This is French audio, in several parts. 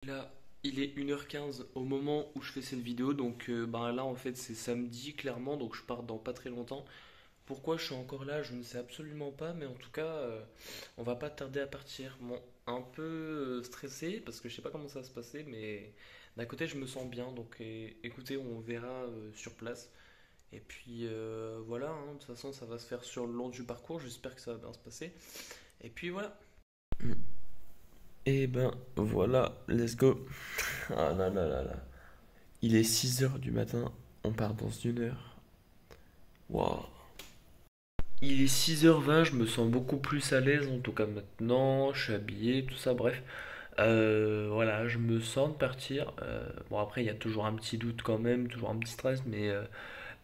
Là, il est 1h15 au moment où je fais cette vidéo, donc là en fait c'est samedi clairement, donc je pars dans pas très longtemps. Pourquoi je suis encore là, je ne sais absolument pas, mais en tout cas, on va pas tarder à partir. Bon, un peu stressé parce que je sais pas comment ça va se passer, mais d'un côté je me sens bien, donc écoutez, on verra sur place. Et puis voilà, hein, de toute façon ça va se faire sur le long du parcours, j'espère que ça va bien se passer. Et puis voilà. Et ben voilà, let's go. Ah là là là là. Il est 6 heures du matin, on part dans 1 heure. Waouh. Il est 6h20, je me sens beaucoup plus à l'aise en tout cas maintenant, je suis habillé, tout ça, bref. Voilà, je me sens de partir. Bon après il y a toujours un petit doute quand même, toujours un petit stress,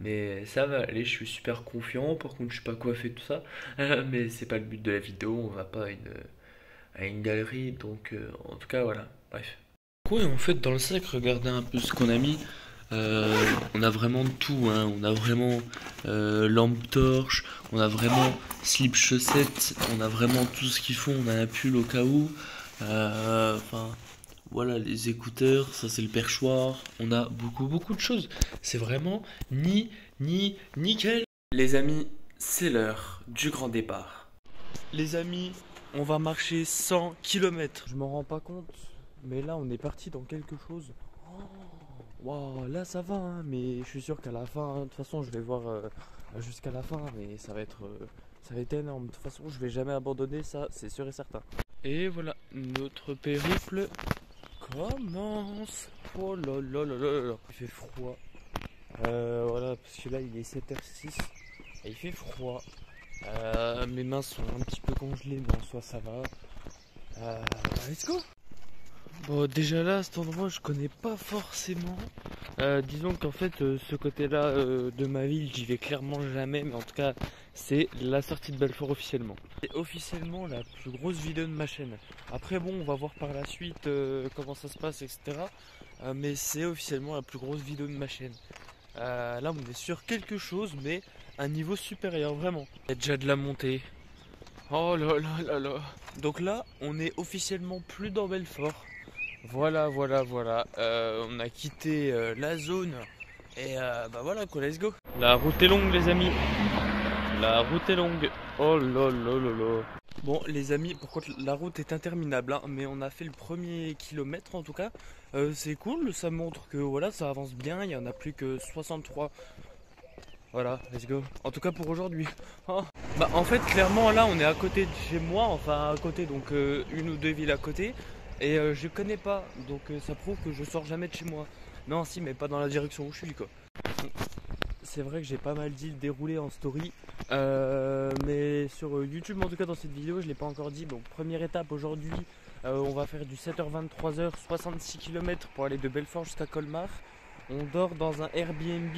mais ça va aller, je suis super confiant, par contre je suis pas coiffé, tout ça. Mais c'est pas le but de la vidéo, on va pas à une galerie, donc en tout cas voilà, bref. Ouais, en fait, dans le sac, regardez un peu ce qu'on a mis. On a vraiment tout, hein. On a vraiment lampe torche, on a vraiment slip chaussettes, on a vraiment tout ce qu'il faut. On a un pull au cas où. Enfin, voilà, les écouteurs, ça c'est le perchoir. On a beaucoup de choses. C'est vraiment nickel. Les amis, c'est l'heure du grand départ. Les amis, on va marcher 100 km. Je m'en rends pas compte, mais là on est parti dans quelque chose. Waouh, là ça va, hein, mais je suis sûr qu'à la fin, hein, de toute façon je vais voir jusqu'à la fin, mais ça va être énorme. De toute façon je vais jamais abandonner, ça c'est sûr et certain. Et voilà, notre périple commence. Oh là là là là là. Il fait froid. Voilà, parce que là il est 7h06 et il fait froid. Mes mains sont un petit peu congelées, mais en soi ça va. Let's go! Bon, déjà là, cet endroit, je connais pas forcément. Disons qu'en fait, ce côté-là de ma ville, j'y vais clairement jamais, mais en tout cas, c'est la sortie de Belfort officiellement. C'est officiellement la plus grosse vidéo de ma chaîne. Après, bon, on va voir par la suite comment ça se passe, etc. Mais c'est officiellement la plus grosse vidéo de ma chaîne. Là, on est sur quelque chose, mais un niveau supérieur, vraiment. Il y a déjà de la montée. Oh là là là là. Donc là, on est officiellement plus dans Belfort. Voilà. On a quitté la zone. Et voilà quoi, let's go. La route est longue, les amis. La route est longue. Oh là là là là. Bon, les amis, par contre, la route est interminable, hein, mais on a fait le premier kilomètre en tout cas. C'est cool, ça montre que voilà, ça avance bien. Il y en a plus que 63. Voilà, let's go. En tout cas pour aujourd'hui. Oh. Bah en fait clairement là on est à côté de chez moi, enfin à côté donc une ou deux villes à côté. Et je connais pas, donc ça prouve que je sors jamais de chez moi. Non si mais pas dans la direction où je suis quoi. C'est vrai que j'ai pas mal dit le déroulé en story. Mais sur YouTube en tout cas dans cette vidéo je l'ai pas encore dit. Donc première étape aujourd'hui, on va faire du 7h20 3h 66 km pour aller de Belfort jusqu'à Colmar. On dort dans un Airbnb.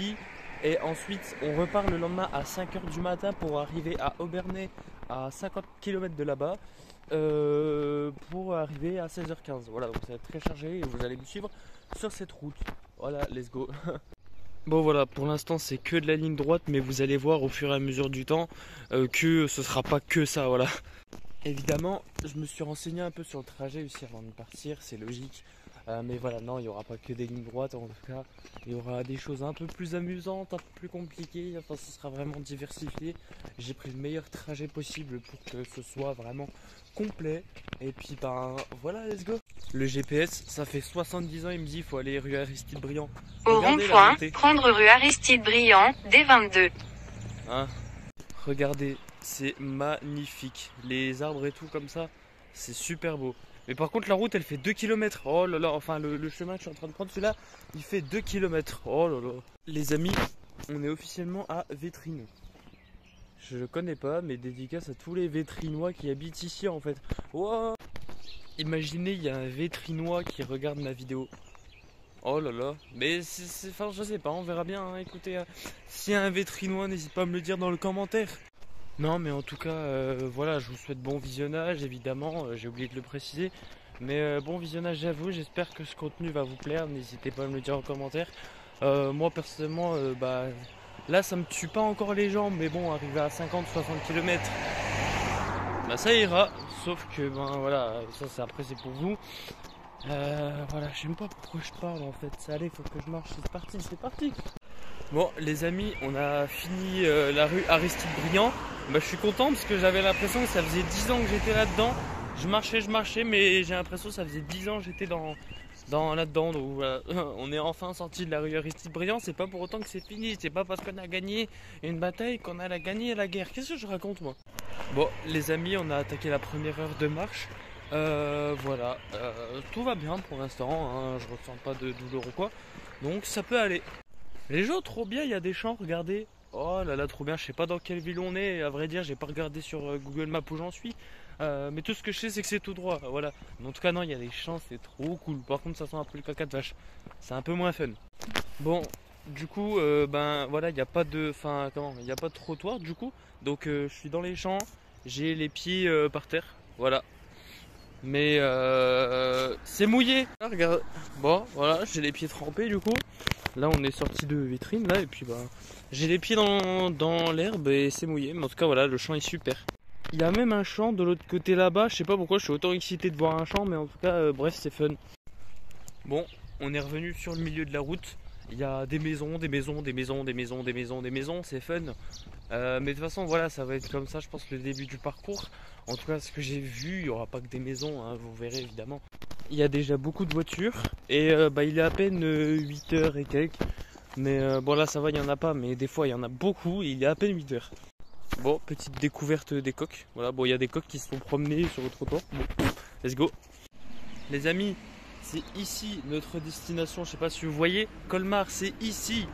Et ensuite, on repart le lendemain à 5h du matin pour arriver à Obernai, à 50 km de là-bas, pour arriver à 16h15. Voilà, donc ça va être très chargé et vous allez me suivre sur cette route. Voilà, let's go. Bon voilà, pour l'instant c'est que de la ligne droite, mais vous allez voir au fur et à mesure du temps que ce sera pas que ça, voilà. Évidemment, je me suis renseigné un peu sur le trajet aussi avant de partir, c'est logique. Mais voilà, non, il n'y aura pas que des lignes droites, en tout cas, il y aura des choses un peu plus amusantes, un peu plus compliquées, enfin ce sera vraiment diversifié. J'ai pris le meilleur trajet possible pour que ce soit vraiment complet. Et puis ben voilà, let's go. Le GPS, ça fait 70 ans, il me dit il faut aller rue Aristide Briand. Au Regardez la rond-point, montée. prendre rue Aristide Briand, D22. Hein, regardez, c'est magnifique. Les arbres et tout comme ça, c'est super beau. Mais par contre la route elle fait 2 km. Oh là là, enfin le chemin que je suis en train de prendre celui-là, il fait 2 km. Oh là là. Les amis, on est officiellement à Vétrines. Je connais pas, mais dédicace à tous les Vétrinois qui habitent ici en fait. Wow. Imaginez, il y a un Vétrinois qui regarde ma vidéo. Oh là là, mais enfin je sais pas, on verra bien, hein. Écoutez, s'il y a un Vétrinois, n'hésite pas à me le dire dans le commentaire. Non mais en tout cas, voilà, je vous souhaite bon visionnage, évidemment, j'ai oublié de le préciser. Mais bon visionnage à vous, j'espère que ce contenu va vous plaire, n'hésitez pas à me le dire en commentaire. Moi personnellement, là ça me tue pas encore les jambes, mais bon, arriver à 50-60 km, bah ça ira. Sauf que ben voilà, ça c'est après c'est pour vous. Voilà, je sais pas pourquoi je parle en fait. Ça allait, faut que je marche. C'est parti, c'est parti. Bon, les amis, on a fini la rue Aristide Briand. Bah, je suis content parce que j'avais l'impression que ça faisait 10 ans que j'étais là-dedans. Je marchais, mais j'ai l'impression que ça faisait 10 ans que j'étais dans là-dedans. Donc voilà, on est enfin sorti de la rue Aristide Briand. C'est pas pour autant que c'est fini. C'est pas parce qu'on a gagné une bataille qu'on a gagné la guerre. Qu'est-ce que je raconte moi? Bon, les amis, on a attaqué la première heure de marche. Voilà, tout va bien pour l'instant, hein, je ressens pas de douleur ou quoi, donc ça peut aller. Les gens, trop bien, il y a des champs, regardez. Oh là là, trop bien, je sais pas dans quelle ville on est, à vrai dire, j'ai pas regardé sur Google Maps où j'en suis, mais tout ce que je sais, c'est que c'est tout droit, voilà. Mais en tout cas, non, il y a des champs, c'est trop cool. Par contre, ça sent un peu le caca de vache, c'est un peu moins fun. Bon, du coup, ben voilà, il n'y a pas de, enfin, comment, il n'y a pas de trottoir, du coup, donc je suis dans les champs, j'ai les pieds par terre, voilà. Mais c'est mouillé. Là, regarde. Bon, voilà, j'ai les pieds trempés du coup. Là, on est sorti de vitrine là et puis bah j'ai les pieds dans l'herbe et c'est mouillé. Mais en tout cas, voilà, le champ est super. Il y a même un champ de l'autre côté là-bas. Je sais pas pourquoi je suis autant excité de voir un champ, mais en tout cas, bref, c'est fun. Bon, on est revenu sur le milieu de la route. Il y a des maisons, des maisons, des maisons, des maisons, des maisons, des maisons, c'est fun. Mais de toute façon, voilà, ça va être comme ça, je pense, le début du parcours. En tout cas, ce que j'ai vu, il n'y aura pas que des maisons, hein, vous verrez évidemment. Il y a déjà beaucoup de voitures et bah, il est à peine 8 heures et quelques. Mais bon, là, ça va, il n'y en a pas, mais des fois, il y en a beaucoup et il est à peine 8 heures. Bon, petite découverte des coqs. Voilà, bon, il y a des coqs qui se sont promenés sur le trottoir. Bon, let's go. Les amis, c'est ici notre destination. Je sais pas si vous voyez, Colmar, c'est ici.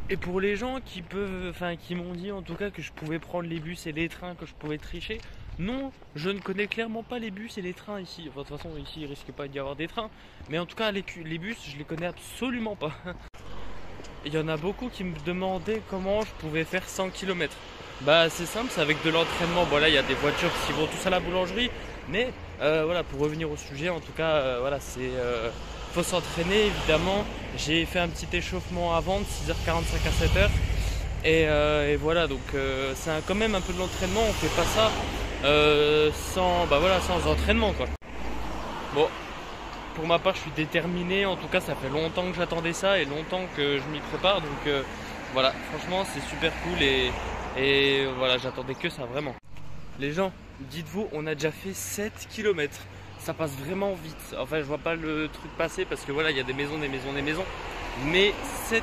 Et pour les gens qui peuvent, enfin qui m'ont dit en tout cas que je pouvais prendre les bus et les trains, que je pouvais tricher, non, je ne connais clairement pas les bus et les trains ici. Enfin, de toute façon, ici il risque pas d'y avoir des trains, mais en tout cas les bus, je les connais absolument pas. Il y en a beaucoup qui me demandaient comment je pouvais faire 100 km. Bah c'est simple, c'est avec de l'entraînement. Bon là il y a des voitures qui vont tous à la boulangerie, mais voilà, pour revenir au sujet, en tout cas voilà, c'est faut s'entraîner évidemment. J'ai fait un petit échauffement avant de 6h45 à 7h et voilà, donc c'est quand même un peu de l'entraînement. On fait pas ça sans entraînement quoi. Bon, pour ma part je suis déterminé, en tout cas ça fait longtemps que j'attendais ça et longtemps que je m'y prépare, donc voilà, franchement c'est super cool et voilà, j'attendais que ça vraiment. Les gens, dites-vous, on a déjà fait 7 km. Ça passe vraiment vite. Enfin, je vois pas le truc passer parce que voilà, il y a des maisons, des maisons, des maisons. Mais 6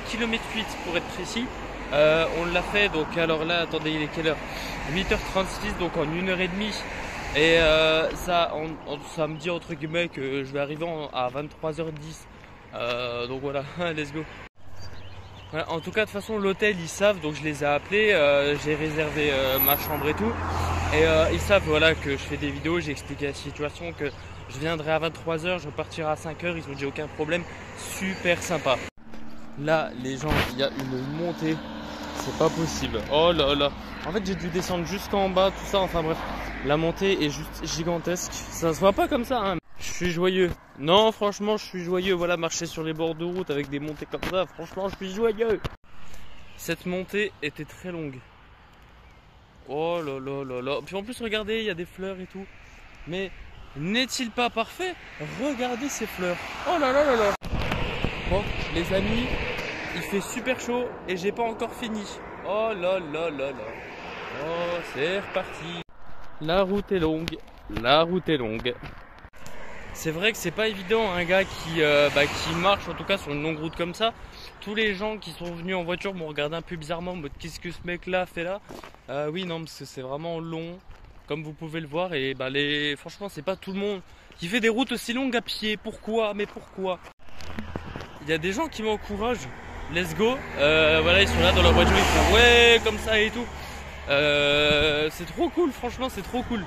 km 8 pour être précis. On l'a fait, donc alors là, attendez, il est quelle heure? 8h36, donc en 1h30. Et ça me dit entre guillemets que je vais arriver à 23h10. Donc voilà, let's go. Voilà, en tout cas, de toute façon, l'hôtel, ils savent, donc je les ai appelés, j'ai réservé ma chambre et tout. Et ils savent voilà, que je fais des vidéos, j'ai expliqué la situation, que je viendrai à 23h, je repartirai à 5h, ils m'ont dit aucun problème, super sympa. Là, les gens, il y a une montée, c'est pas possible. Oh là là. En fait, j'ai dû descendre jusqu'en bas, tout ça, enfin bref. La montée est juste gigantesque, ça se voit pas comme ça, hein. Je suis joyeux. Non, franchement, je suis joyeux. Voilà, marcher sur les bords de route avec des montées comme ça, franchement, je suis joyeux. Cette montée était très longue. Oh là là là là. Puis en plus, regardez, il y a des fleurs et tout. Mais n'est-il pas parfait? Regardez ces fleurs. Oh là là là là. Bon, les amis, il fait super chaud et j'ai pas encore fini. Oh là là là là. Oh, c'est reparti. La route est longue. La route est longue. C'est vrai que c'est pas évident un gars qui marche en tout cas sur une longue route comme ça. Tous les gens qui sont venus en voiture m'ont regardé un peu bizarrement en mode qu'est-ce que ce mec là fait là. Oui non, parce que c'est vraiment long comme vous pouvez le voir et franchement c'est pas tout le monde qui fait des routes aussi longues à pied. Pourquoi? Mais pourquoi? Il y a des gens qui m'encouragent. Let's go. Voilà, ils sont là dans leur voiture, ils font ouais comme ça et tout. C'est trop cool, franchement c'est trop cool.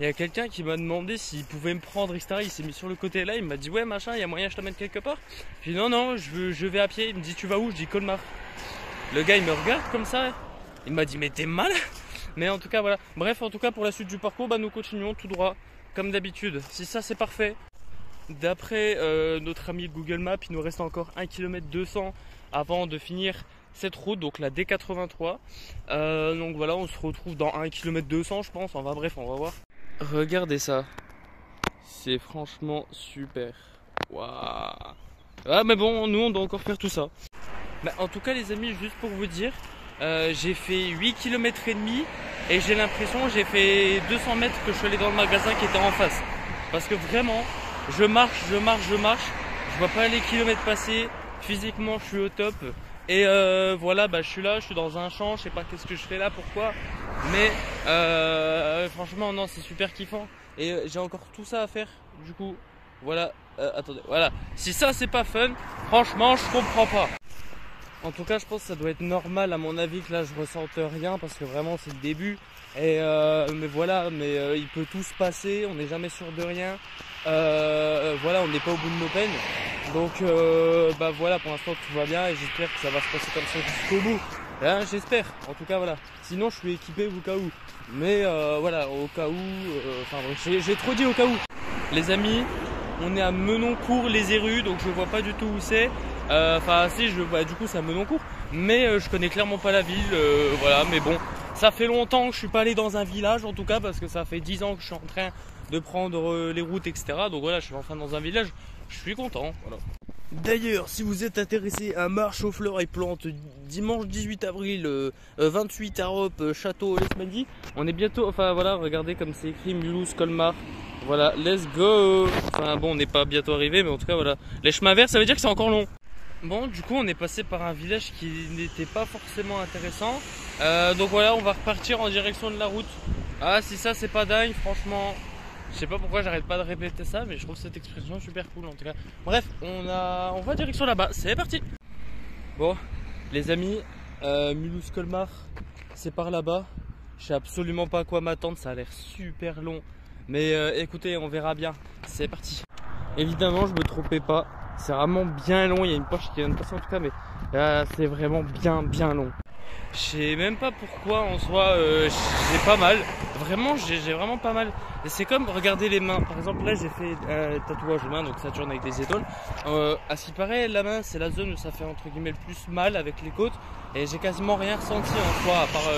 Il y a quelqu'un qui m'a demandé s'il pouvait me prendre, etc. Il s'est mis sur le côté là, il m'a dit ouais machin, il y a moyen que je t'amène quelque part. J'ai dit non, je vais à pied. Il me dit tu vas où? Je dis Colmar. Le gars il me regarde comme ça, il m'a dit mais t'es mal. Mais en tout cas voilà, bref, en tout cas pour la suite du parcours, nous continuons tout droit, comme d'habitude. Si ça c'est parfait. D'après notre ami Google Maps, il nous reste encore 1 km 200 avant de finir cette route, donc la D83. Donc voilà, on se retrouve dans 1 km 200 je pense, enfin bref, on va voir. Regardez ça, C'est franchement super. Waouh. Ah mais bon, nous on doit encore faire tout ça. Bah, en tout cas les amis, juste pour vous dire, j'ai fait 8 km et demi et j'ai l'impression que j'ai fait 200 mètres que je suis allé dans le magasin qui était en face. Parce que vraiment, je marche, je vois pas les kilomètres passer, physiquement je suis au top. Et voilà, bah, je suis là, je suis dans un champ, je sais pas qu'est-ce que je fais là, pourquoi. Mais franchement non, c'est super kiffant. Et j'ai encore tout ça à faire, du coup, voilà, attendez, voilà. Si ça c'est pas fun, franchement je comprends pas. En tout cas je pense que ça doit être normal à mon avis que là je ressente rien parce que vraiment c'est le début. Et mais voilà, mais il peut tout se passer, on n'est jamais sûr de rien. Voilà, on n'est pas au bout de nos peines. Donc bah voilà, pour l'instant tout va bien et j'espère que ça va se passer comme ça jusqu'au bout. Hein, j'espère, en tout cas voilà. Sinon je suis équipé au cas où. Mais voilà, au cas où, enfin j'ai trop dit au cas où. Les amis, on est à Menoncourt les Érus, donc je vois pas du tout où c'est. Enfin si, je vois, du coup c'est à Menoncourt, mais je connais clairement pas la ville, voilà, mais bon. Ça fait longtemps que je suis pas allé dans un village en tout cas, parce que ça fait 10 ans que je suis en train de prendre les routes, etc. Donc voilà, je suis enfin dans un village, je suis content, voilà. D'ailleurs, si vous êtes intéressé à marche aux fleurs et plantes dimanche 18 avril, 28 à Rope, Château, Lesmadi, on est bientôt, enfin voilà, regardez comme c'est écrit Mulhouse, Colmar, voilà, let's go. Enfin bon, on n'est pas bientôt arrivé, mais en tout cas voilà, les chemins verts, ça veut dire que c'est encore long. Bon, du coup, on est passé par un village qui n'était pas forcément intéressant, donc voilà, on va repartir en direction de la route. Ah, si ça c'est pas dingue, franchement. Je sais pas pourquoi j'arrête pas de répéter ça, mais je trouve cette expression super cool en tout cas. Bref, on va direction là-bas, c'est parti. Bon, les amis, Mulhouse Colmar, c'est par là-bas. Je sais absolument pas à quoi m'attendre, ça a l'air super long. Mais écoutez, on verra bien, c'est parti. Évidemment, je me trompais pas, c'est vraiment bien long, il y a une Porsche qui vient de passer en tout cas, mais c'est vraiment bien long. Je sais même pas pourquoi en soi j'ai pas mal. Vraiment j'ai vraiment pas mal. Et c'est comme regarder les mains. Par exemple là j'ai fait un tatouage de main, donc ça tourne avec des étoiles. À ce qui paraît la main c'est la zone où ça fait entre guillemets le plus mal avec les côtes. Et j'ai quasiment rien ressenti en soi à part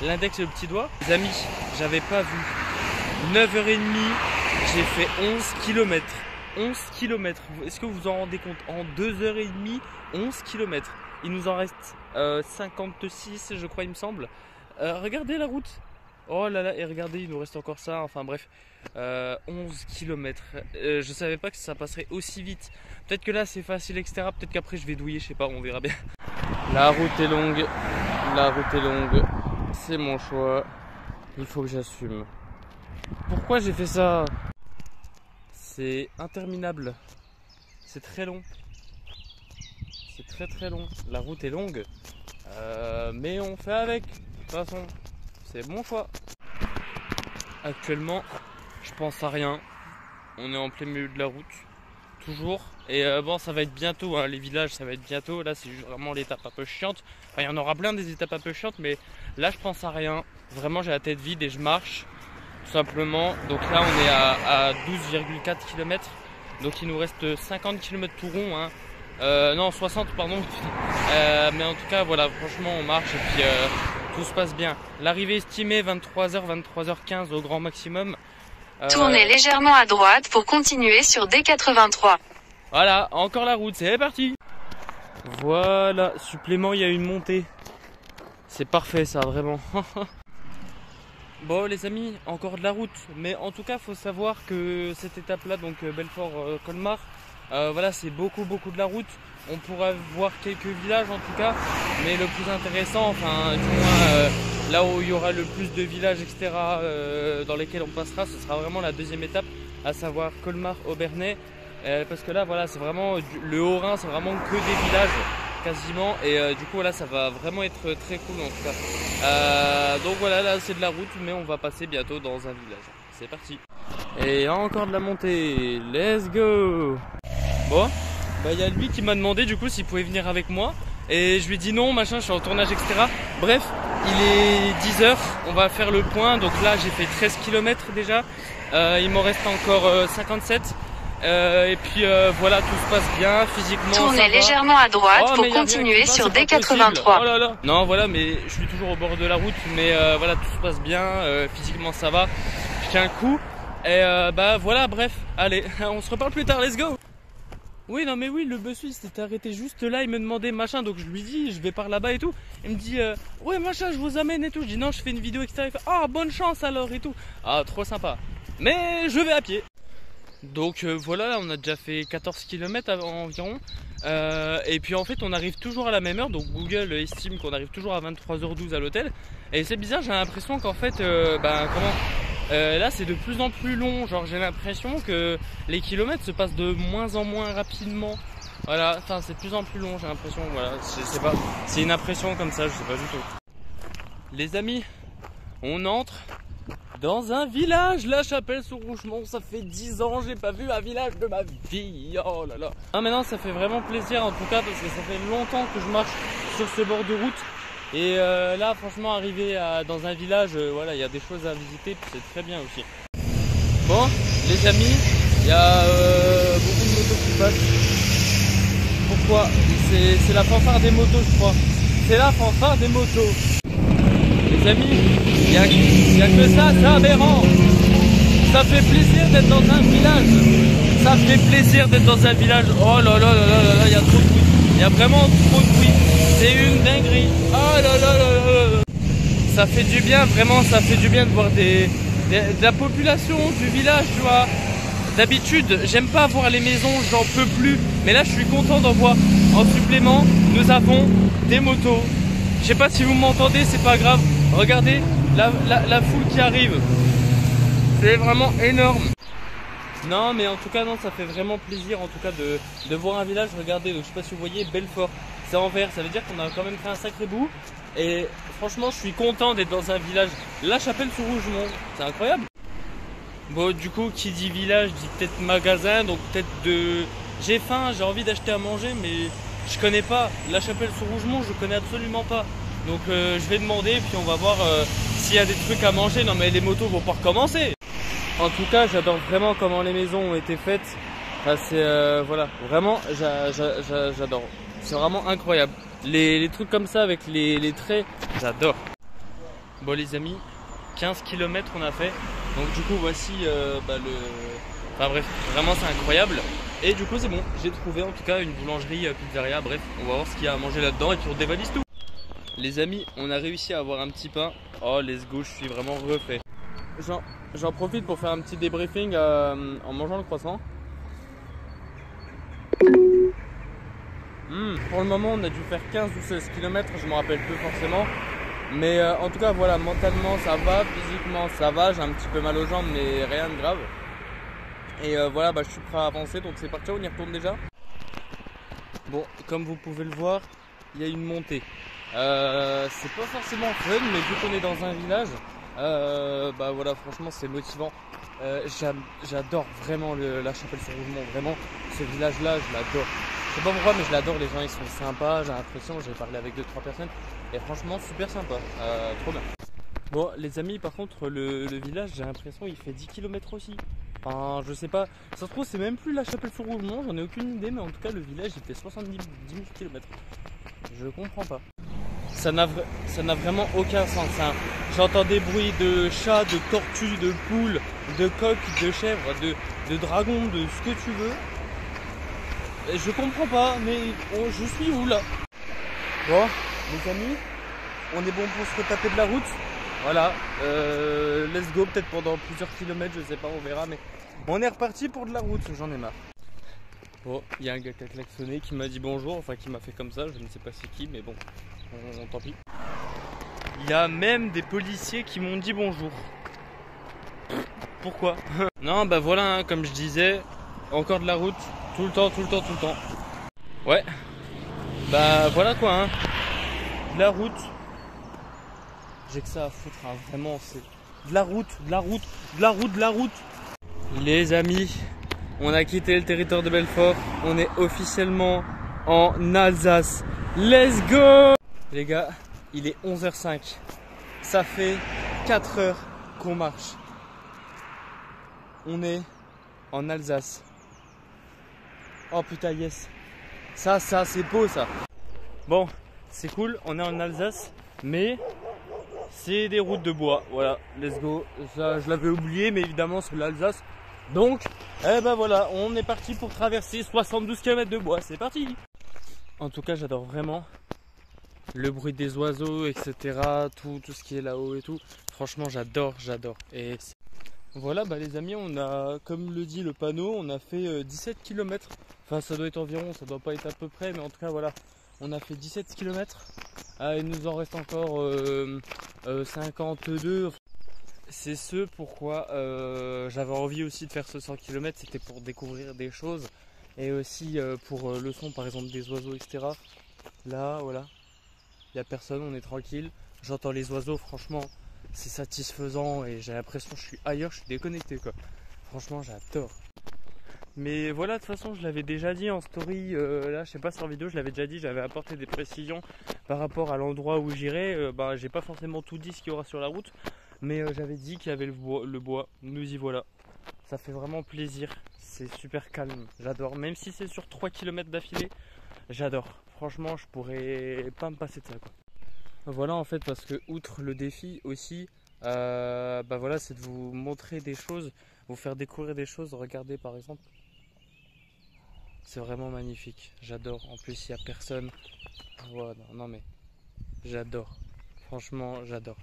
l'index et le petit doigt. Les amis, j'avais pas vu 9h30, j'ai fait 11 km. 11 km. Est-ce que vous vous en rendez compte? En 2h30, 11 km. Il nous en reste 56 je crois il me semble. Regardez la route. Oh là là, et regardez il nous reste encore ça. Enfin bref, 11 km. Je savais pas que ça passerait aussi vite. Peut-être que là c'est facile etc. Peut-être qu'après je vais douiller, je sais pas, on verra bien. La route est longue. La route est longue. C'est mon choix. Il faut que j'assume. Pourquoi j'ai fait ça? C'est interminable. C'est très long. C'est très long, la route est longue, mais on fait avec, de toute façon, c'est mon choix. Actuellement, je pense à rien, on est en plein milieu de la route, toujours, et bon ça va être bientôt, hein, les villages ça va être bientôt, là c'est vraiment l'étape un peu chiante, enfin il y en aura plein des étapes un peu chiantes, mais là je pense à rien, vraiment j'ai la tête vide et je marche, tout simplement, donc là on est à 12,4 km, donc il nous reste 50 km tout rond, hein. Non 60 pardon, mais en tout cas voilà, franchement on marche et puis tout se passe bien. L'arrivée estimée 23h, 23h15 au grand maximum. Tournez légèrement à droite pour continuer sur D83. Voilà, encore la route, c'est parti. Voilà, supplément, il y a une montée. C'est parfait ça, vraiment. Bon les amis, encore de la route, mais en tout cas faut savoir que cette étape là, donc Belfort-Colmar, voilà, c'est beaucoup de la route. On pourra voir quelques villages en tout cas, mais le plus intéressant, enfin du moins là où il y aura le plus de villages etc. Dans lesquels on passera, ce sera vraiment la deuxième étape, à savoir Colmar-Aubernais, parce que là voilà c'est vraiment le Haut-Rhin, c'est vraiment que des villages quasiment, et du coup là ça va vraiment être très cool en tout cas. Donc voilà, là c'est de la route, mais on va passer bientôt dans un village. C'est parti. Et encore de la montée, let's go. Bon, bah il y a lui qui m'a demandé du coup s'il pouvait venir avec moi, et je lui ai dit non, machin, je suis en tournage etc. Bref, il est 10h, on va faire le point, donc là j'ai fait 13 km déjà, il m'en reste encore 57. Et puis voilà, tout se passe bien physiquement. Tournez légèrement à droite pour continuer sur D83. Oh là là. Non voilà, mais je suis toujours au bord de la route, mais voilà, tout se passe bien, physiquement ça va. Je tiens le coup. Et bah voilà, bref, allez, on se reparle plus tard, let's go. Oui, non mais oui, le bus il s'était arrêté juste là, il me demandait machin, donc je lui dis je vais par là-bas et tout. Il me dit ouais machin, je vous amène et tout. Je dis non, je fais une vidéo etc. Il fait ah bonne chance alors et tout. Ah trop sympa. Mais je vais à pied. Donc voilà, là, on a déjà fait 14 km environ. Et puis en fait on arrive toujours à la même heure, donc Google estime qu'on arrive toujours à 23h12 à l'hôtel. Et c'est bizarre, j'ai l'impression qu'en fait là c'est de plus en plus long, genre j'ai l'impression que les kilomètres se passent de moins en moins rapidement. Voilà, enfin c'est de plus en plus long, j'ai l'impression, voilà, je sais pas, c'est une impression comme ça, je sais pas du tout. Les amis, on entre dans un village, La Chapelle-sous-Rougemont. Ça fait 10 ans, j'ai pas vu un village de ma vie, oh là là. Ah maintenant ça fait vraiment plaisir en tout cas, parce que ça fait longtemps que je marche sur ce bord de route. Et là franchement arriver dans un village, voilà, il y a des choses à visiter, puis c'est très bien aussi. Bon les amis, il y a beaucoup de motos qui passent. Pourquoi? C'est la fanfare des motos je crois. C'est la fanfare des motos. Les amis, il y a que ça, c'est aberrant. Ça fait plaisir d'être dans un village. Ça fait plaisir d'être dans un village. Oh là là là là là, il y a trop de bruit. Il y a vraiment trop de bruit. C'est une dinguerie. Oh là là là là. Ça fait du bien, vraiment, ça fait du bien de voir de la population du village, tu vois. D'habitude, j'aime pas voir les maisons, j'en peux plus. Mais là, je suis content d'en voir. En supplément, nous avons des motos. Je sais pas si vous m'entendez, c'est pas grave. Regardez la foule qui arrive. C'est vraiment énorme. Non mais en tout cas non, ça fait vraiment plaisir en tout cas de voir un village. Regardez, donc je sais pas si vous voyez, Belfort, c'est en vert, ça veut dire qu'on a quand même fait un sacré bout. Et franchement je suis content d'être dans un village. La Chapelle-sous-Rougemont, c'est incroyable. Bon du coup qui dit village dit peut-être magasin, donc peut-être de... J'ai faim, j'ai envie d'acheter à manger mais je connais pas. La Chapelle-sous-Rougemont je connais absolument pas. Donc je vais demander puis on va voir s'il y a des trucs à manger. Non mais les motos vont pas recommencer. En tout cas j'adore vraiment comment les maisons ont été faites. Enfin, c'est voilà, vraiment j'adore. C'est vraiment incroyable. Les trucs comme ça avec les traits, j'adore. Bon les amis, 15 km on a fait. Donc du coup voici Enfin bref, vraiment c'est incroyable. Et du coup c'est bon, j'ai trouvé en tout cas une boulangerie, pizzeria, bref, on va voir ce qu'il y a à manger là-dedans et puis on dévalise tout. Les amis, on a réussi à avoir un petit pain. Oh let's go, je suis vraiment refait. J'en profite pour faire un petit débriefing en mangeant le croissant. Pour le moment on a dû faire 15 ou 16 km, je me rappelle plus forcément. Mais en tout cas voilà, mentalement ça va, physiquement ça va, j'ai un petit peu mal aux jambes mais rien de grave. Et voilà, je suis prêt à avancer, donc c'est parti, on y retourne déjà. Bon, comme vous pouvez le voir, il y a une montée. C'est pas forcément fun, mais vu qu'on est dans un village, voilà, franchement c'est motivant. J'adore vraiment la Chapelle-sous-Rougemont, vraiment ce village là je l'adore. Je sais pas pourquoi mais je l'adore, les gens ils sont sympas, j'ai l'impression, j'ai parlé avec 2-3 personnes et franchement super sympa, trop bien. Bon les amis, par contre le village j'ai l'impression il fait 10 km aussi. Enfin je sais pas, ça se trouve c'est même plus la Chapelle-sous-Rougemont, j'en ai aucune idée, mais en tout cas le village il fait 70 000 km. Je comprends pas. Ça n'a vraiment aucun sens. Hein. J'entends des bruits de chats, de tortues, de poules, de coqs, de chèvres, de dragons, de ce que tu veux. Et je comprends pas, mais je suis où là? Bon, les amis, on est bon pour se retaper de la route. Voilà, let's go, peut-être pendant plusieurs kilomètres, je sais pas, on verra, mais on est reparti pour de la route, j'en ai marre. Bon, il y a un gars qui a klaxonné, qui m'a dit bonjour, enfin qui m'a fait comme ça, je ne sais pas c'est qui, mais bon, tant pis. Il y a même des policiers qui m'ont dit bonjour. Pourquoi? Non, voilà, hein, comme je disais, encore de la route, tout le temps. Ouais, voilà quoi, hein. De la route. J'ai que ça à foutre, hein, vraiment, c'est de la route. Les amis, on a quitté le territoire de Belfort, on est officiellement en Alsace. Let's go! Les gars, il est 11h05. Ça fait 4 heures qu'on marche. On est en Alsace. Oh putain, yes. Ça, c'est beau ça. Bon, c'est cool, on est en Alsace, mais c'est des routes de bois. Voilà, let's go. Ça, je l'avais oublié, mais évidemment, c'est l'Alsace. Donc, eh ben voilà, on est parti pour traverser 72 km de bois. C'est parti. En tout cas, j'adore vraiment le bruit des oiseaux, etc. Tout ce qui est là-haut et tout. Franchement, j'adore. Et voilà, bah les amis, on a, comme le dit le panneau, on a fait 17 km. Enfin, ça doit être environ, ça doit pas être à peu près, mais en tout cas, voilà, on a fait 17 km. Il nous en reste encore 52. C'est ce pourquoi j'avais envie aussi de faire ce 100 km, c'était pour découvrir des choses et aussi pour le son, par exemple des oiseaux, etc. Là, voilà, il n'y a personne, on est tranquille. J'entends les oiseaux, franchement, c'est satisfaisant et j'ai l'impression que je suis ailleurs, je suis déconnecté quoi. Franchement, j'adore. Mais voilà, de toute façon, je l'avais déjà dit en story, là, je sais pas sur vidéo, je l'avais déjà dit, j'avais apporté des précisions par rapport à l'endroit où j'irai. J'ai pas forcément tout dit ce qu'il y aura sur la route, mais j'avais dit qu'il y avait le bois. Nous y voilà. Ça fait vraiment plaisir, c'est super calme, j'adore. Même si c'est sur 3 km d'affilée, j'adore. Franchement, je pourrais pas me passer de ça quoi. Voilà en fait, parce que outre le défi aussi, voilà, c'est de vous montrer des choses, vous faire découvrir des choses. Regardez par exemple. C'est vraiment magnifique, j'adore. En plus, il n'y a personne. Voilà, non mais j'adore. Franchement, j'adore.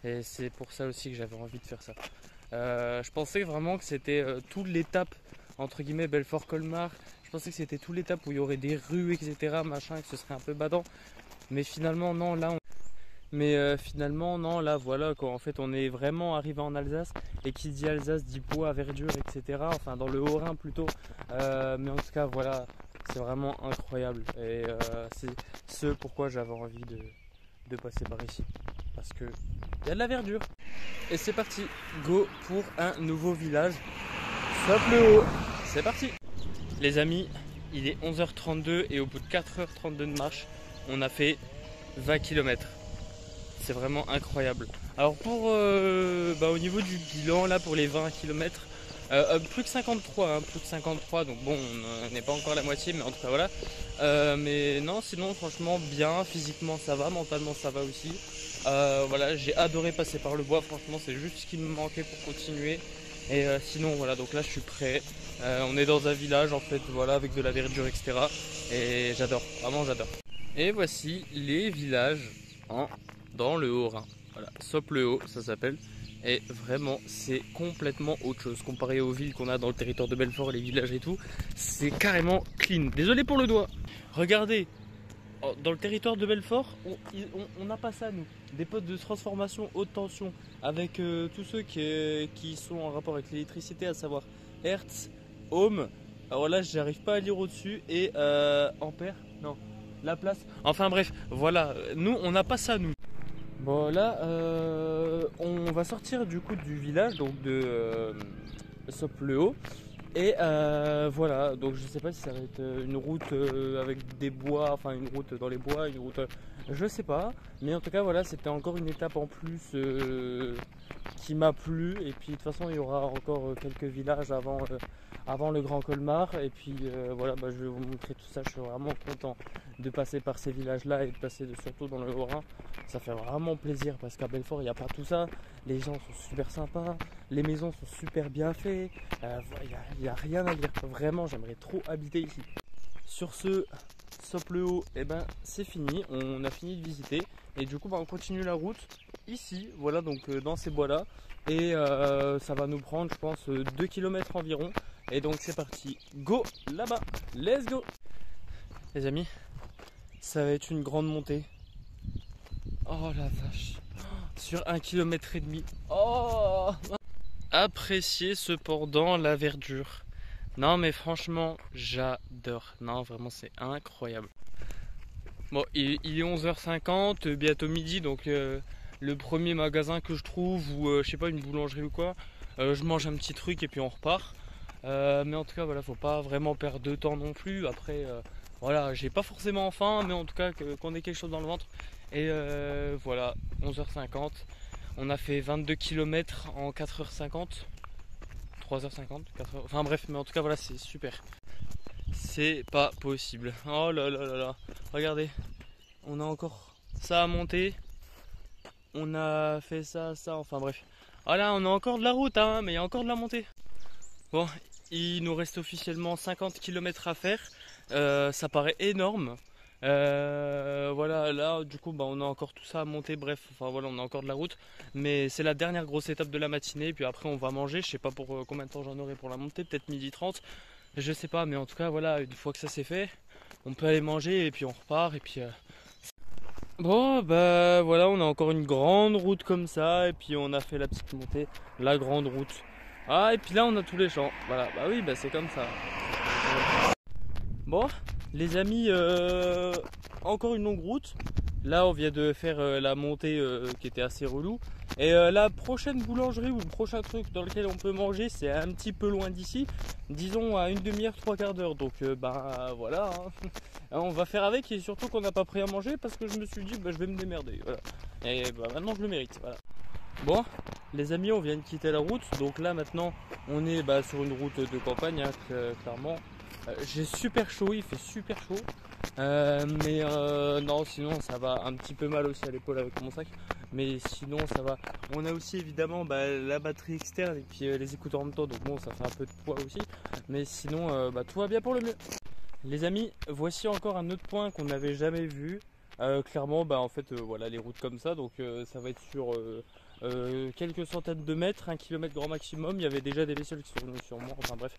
Et c'est pour ça aussi que j'avais envie de faire ça. Je pensais vraiment que c'était toute l'étape, entre guillemets, Belfort-Colmar. Je pensais que c'était toute l'étape où il y aurait des rues, etc. Machin, que ce serait un peu badant. Mais finalement, non, là, finalement, non, là, voilà, quoi. En fait, on est vraiment arrivé en Alsace. Et qui dit Alsace dit bois, verdure, etc. Enfin, dans le Haut-Rhin plutôt. Mais en tout cas, voilà, c'est vraiment incroyable. Et c'est ce pourquoi j'avais envie de passer par ici. Parce que il y a de la verdure. Et c'est parti, go pour un nouveau village. Stop le haut, c'est parti. Les amis, il est 11h32 et au bout de 4h32 de marche, on a fait 20 km. C'est vraiment incroyable. Alors pour au niveau du bilan là pour les 20 km, plus que 53, plus que 53, donc bon, on n'est pas encore à la moitié, mais en tout cas voilà. Mais non, sinon franchement bien, physiquement ça va, mentalement ça va aussi. Voilà, j'ai adoré passer par le bois, franchement c'est juste ce qui me manquait pour continuer. Et sinon voilà, donc là je suis prêt. On est dans un village en fait, voilà, avec de la verdure, etc. Et j'adore, vraiment j'adore. Et voici les villages dans le Haut-Rhin. Voilà, Soppe-le-Haut ça s'appelle. Et vraiment c'est complètement autre chose comparé aux villes qu'on a dans le territoire de Belfort, les villages et tout. C'est carrément clean. Désolé pour le doigt. Regardez, dans le territoire de Belfort, on n'a pas ça nous. Des potes de transformation haute tension avec tous ceux qui sont en rapport avec l'électricité, à savoir Hertz, Ohm. Alors là j'arrive pas à lire au-dessus. Et Ampère, non, la place. Enfin bref, voilà, nous on n'a pas ça nous. Bon là, on va sortir du coup du village, donc de Soppe-le-Haut. Et voilà, donc je sais pas si ça va être une route avec des bois, enfin une route dans les bois, une route, je sais pas. Mais en tout cas voilà, c'était encore une étape en plus qui m'a plu. Et puis de toute façon il y aura encore quelques villages avant le Grand Colmar. Et puis voilà, je vais vous montrer tout ça. Je suis vraiment content de passer par ces villages-là et de passer surtout dans le Haut-Rhin. Ça fait vraiment plaisir parce qu'à Belfort il n'y a pas tout ça. Les gens sont super sympas, les maisons sont super bien faites. Il n'y a rien à dire. Vraiment, j'aimerais trop habiter ici. Sur ce, Soppe-le-Haut, c'est fini. On a fini de visiter. Et du coup, on continue la route ici. Voilà, donc dans ces bois-là. Et ça va nous prendre, je pense, 2 km environ. Et donc, c'est parti. Go là-bas. Let's go. Les amis, ça va être une grande montée. Oh la vache. Sur 1,5 km. Oh! Appréciez cependant la verdure. Non mais franchement j'adore. Non vraiment c'est incroyable. Bon il est 11h50, bientôt midi, donc le premier magasin que je trouve ou je sais pas, une boulangerie ou quoi, je mange un petit truc et puis on repart. Mais en tout cas voilà, faut pas vraiment perdre de temps non plus. Après voilà, j'ai pas forcément faim, mais en tout cas qu'on ait quelque chose dans le ventre. Et voilà, 11h50. On a fait 22 km en 4h50, 3h50, 4h... Enfin bref, mais en tout cas voilà, c'est super. C'est pas possible. Oh là là là là. Regardez, on a encore ça à monter. on a fait ça, enfin bref. Ah là, on a encore de la route, hein, mais il y a encore de la montée. Bon, il nous reste officiellement 50 km à faire. Ça paraît énorme. Voilà, là du coup on a encore tout ça à monter, bref, enfin voilà, on a encore de la route, mais c'est la dernière grosse étape de la matinée, puis après on va manger, je sais pas pour combien de temps j'en aurai pour la montée, peut-être 12h30, je sais pas, mais en tout cas voilà, une fois que ça c'est fait, on peut aller manger et puis on repart, et puis bon bah voilà, on a encore une grande route comme ça, et puis on a fait la petite montée, la grande route, ah et puis là on a tous les champs, voilà, bah oui, bah c'est comme ça. Bon, les amis, encore une longue route. Là, on vient de faire la montée qui était assez relou. Et la prochaine boulangerie ou le prochain truc dans lequel on peut manger, c'est un petit peu loin d'ici. Disons à une demi-heure, 3/4 d'heure. Donc, bah voilà. Hein. On va faire avec, et surtout qu'on n'a pas pris à manger parce que je me suis dit, bah, je vais me démerder. Voilà. Et bah, maintenant, je le mérite. Voilà. Bon, les amis, on vient de quitter la route. Donc là, maintenant, on est sur une route de campagne, hein, clairement. J'ai super chaud, il fait super chaud, mais non, sinon ça va, un petit peu mal aussi à l'épaule avec mon sac, mais sinon ça va. On a aussi évidemment la batterie externe et puis les écouteurs en même temps, donc bon, ça fait un peu de poids aussi, mais sinon tout va bien pour le mieux. Les amis, voici encore un autre point qu'on n'avait jamais vu. Clairement, en fait, voilà, les routes comme ça, donc ça va être sur quelques centaines de mètres, 1 km grand maximum. Il y avait déjà des bestioles qui sont venues sur moi, enfin bref.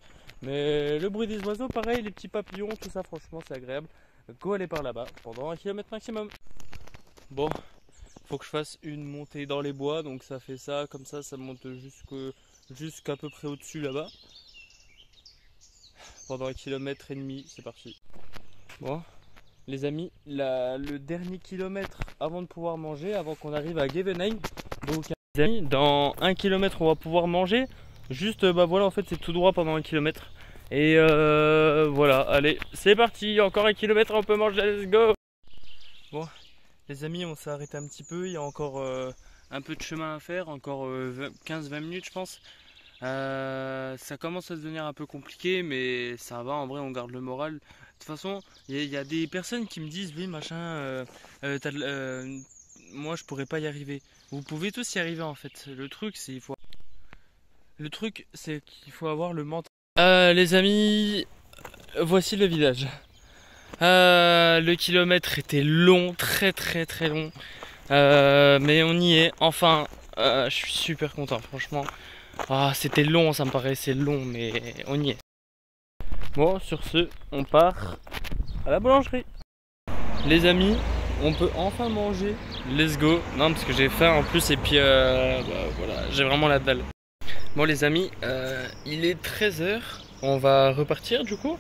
Mais le bruit des oiseaux, pareil, les petits papillons, tout ça, franchement, c'est agréable. Go aller par là-bas pendant 1 km maximum. Bon, faut que je fasse une montée dans les bois, donc ça fait ça, comme ça monte jusqu'à peu près au-dessus là-bas. Pendant 1,5 km, c'est parti. Bon. Les amis, le dernier kilomètre avant de pouvoir manger, avant qu'on arrive à Gevenheim. Donc les amis, dans 1 km on va pouvoir manger. Juste voilà, en fait c'est tout droit pendant 1 km. Et voilà, allez, c'est parti, encore 1 km, on peut manger, let's go. Bon, les amis, on s'est arrêté un petit peu, il y a encore un peu de chemin à faire, encore 15-20 minutes je pense. Ça commence à devenir un peu compliqué, mais ça va, en vrai on garde le moral. De toute façon, il y a des personnes qui me disent oui machin, moi je pourrais pas y arriver. Vous pouvez tous y arriver en fait. Le truc c'est qu'il faut avoir le mental. Les amis, voici le village. Le kilomètre était long, très long, mais on y est. Enfin, je suis super content, franchement. C'était long, ça me paraissait long, mais on y est. Bon, sur ce, on part à la boulangerie. Les amis, on peut enfin manger. Let's go. Non, parce que j'ai faim en plus, et puis voilà, j'ai vraiment la dalle. Bon les amis, il est 13h. On va repartir du coup.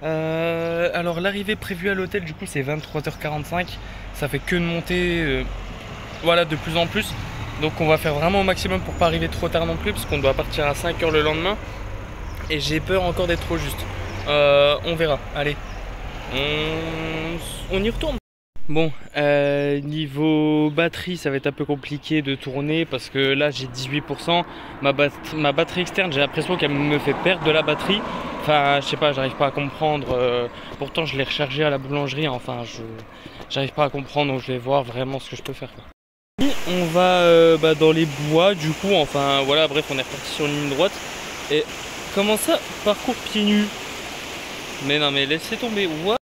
Alors l'arrivée prévue à l'hôtel du coup c'est 23h45. Ça fait que de monter voilà, de plus en plus. Donc on va faire vraiment au maximum pour pas arriver trop tard non plus, parce qu'on doit partir à 5h le lendemain. Et j'ai peur encore d'être trop juste. On verra. Allez, on y retourne. Bon, niveau batterie, ça va être un peu compliqué de tourner parce que là j'ai 18%. Ma batterie externe, j'ai l'impression qu'elle me fait perdre de la batterie. Enfin, je sais pas, j'arrive pas à comprendre. Pourtant, je l'ai rechargé à la boulangerie. Enfin, j'arrive pas à comprendre, donc je vais voir vraiment ce que je peux faire. On va dans les bois, du coup. Enfin, voilà, bref, on est reparti sur une ligne droite. Et comment ça, parcours pieds nus? Mais non, mais laissez tomber. What?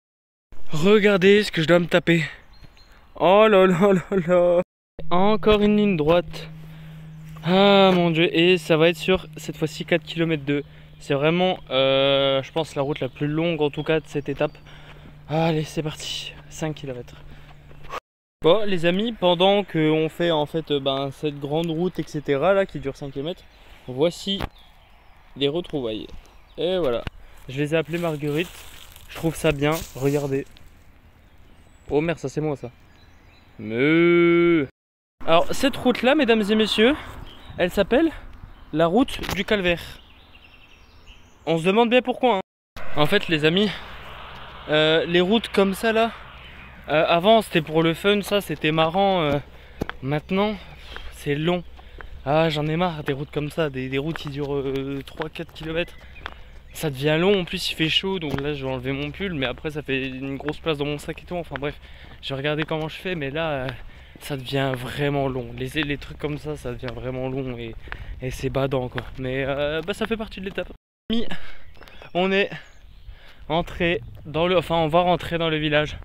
Regardez ce que je dois me taper. Oh là là là là. Encore une ligne droite. Ah mon dieu. Et ça va être sur cette fois-ci 4 km 2. C'est vraiment je pense la route la plus longue en tout cas de cette étape. Allez c'est parti. 5 km. Bon les amis, pendant qu'on fait en fait cette grande route etc là qui dure 5 km, voici les retrouvailles. Et voilà. Je les ai appelés Marguerite. Je trouve ça bien. Regardez. Oh merde, ça c'est moi ça. Mais... Alors cette route là mesdames et messieurs, elle s'appelle la route du calvaire. On se demande bien pourquoi hein. En fait les amis, les routes comme ça là, avant c'était pour le fun, ça c'était marrant. Maintenant c'est long. Ah j'en ai marre des routes comme ça, des routes qui durent 3-4 km. Ça devient long, en plus il fait chaud, donc là je vais enlever mon pull, mais après ça fait une grosse place dans mon sac et tout, enfin bref, je vais regarder comment je fais, mais là, ça devient vraiment long. Les trucs comme ça devient vraiment long et c'est badant quoi. Mais ça fait partie de l'étape. On est entré dans le... Enfin, on va rentrer dans le village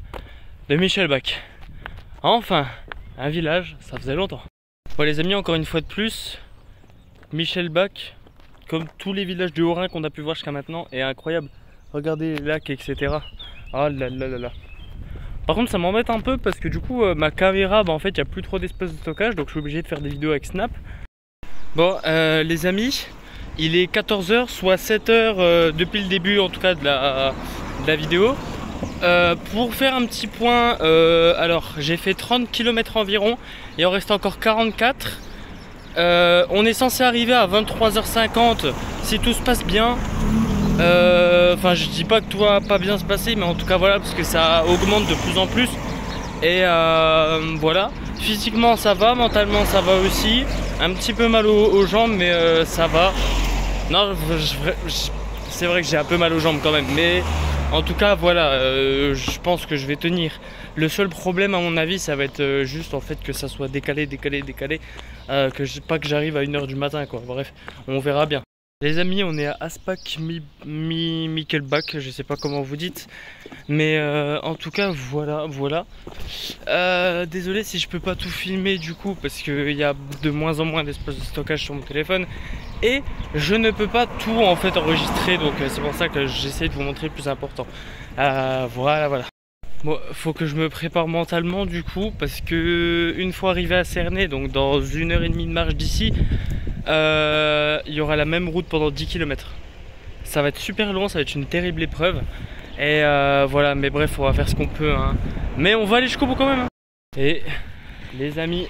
de Michelbach. Enfin, un village, ça faisait longtemps. Bon les amis, encore une fois de plus, Michelbach, comme tous les villages du Haut-Rhin qu'on a pu voir jusqu'à maintenant, est incroyable. Regardez les lacs, etc. Ah là là là là. Par contre ça m'embête un peu parce que du coup ma caméra, en fait il n'y a plus trop d'espace de stockage, donc je suis obligé de faire des vidéos avec Snap. Bon les amis, il est 14h, soit 7h depuis le début en tout cas de la vidéo. Pour faire un petit point, alors j'ai fait 30 km environ, il en reste encore 44. On est censé arriver à 23h50 si tout se passe bien. Enfin je dis pas que tout va pas bien se passer, mais en tout cas voilà, parce que ça augmente de plus en plus. Et voilà, physiquement ça va, mentalement ça va aussi. Un petit peu mal aux jambes, mais ça va. Non, c'est vrai que j'ai un peu mal aux jambes quand même, mais en tout cas voilà, je pense que je vais tenir. Le seul problème à mon avis ça va être juste en fait que ça soit décalé, pas que j'arrive à 1h du matin quoi. Bref, on verra bien. Les amis, on est à Aspach Michelbach, je sais pas comment vous dites, mais en tout cas voilà. Désolé si je peux pas tout filmer du coup parce qu'il y a de moins en moins d'espace de stockage sur mon téléphone et je ne peux pas tout en fait enregistrer, donc c'est pour ça que j'essaie de vous montrer le plus important. Voilà. Bon, faut que je me prépare mentalement du coup parce que une fois arrivé à Cernay, donc dans 1h30 de marche d'ici, il y aura la même route pendant 10 km. Ça va être super long, ça va être une terrible épreuve. Et voilà, mais bref, on va faire ce qu'on peut hein. Mais on va aller jusqu'au bout quand même hein. Et les amis,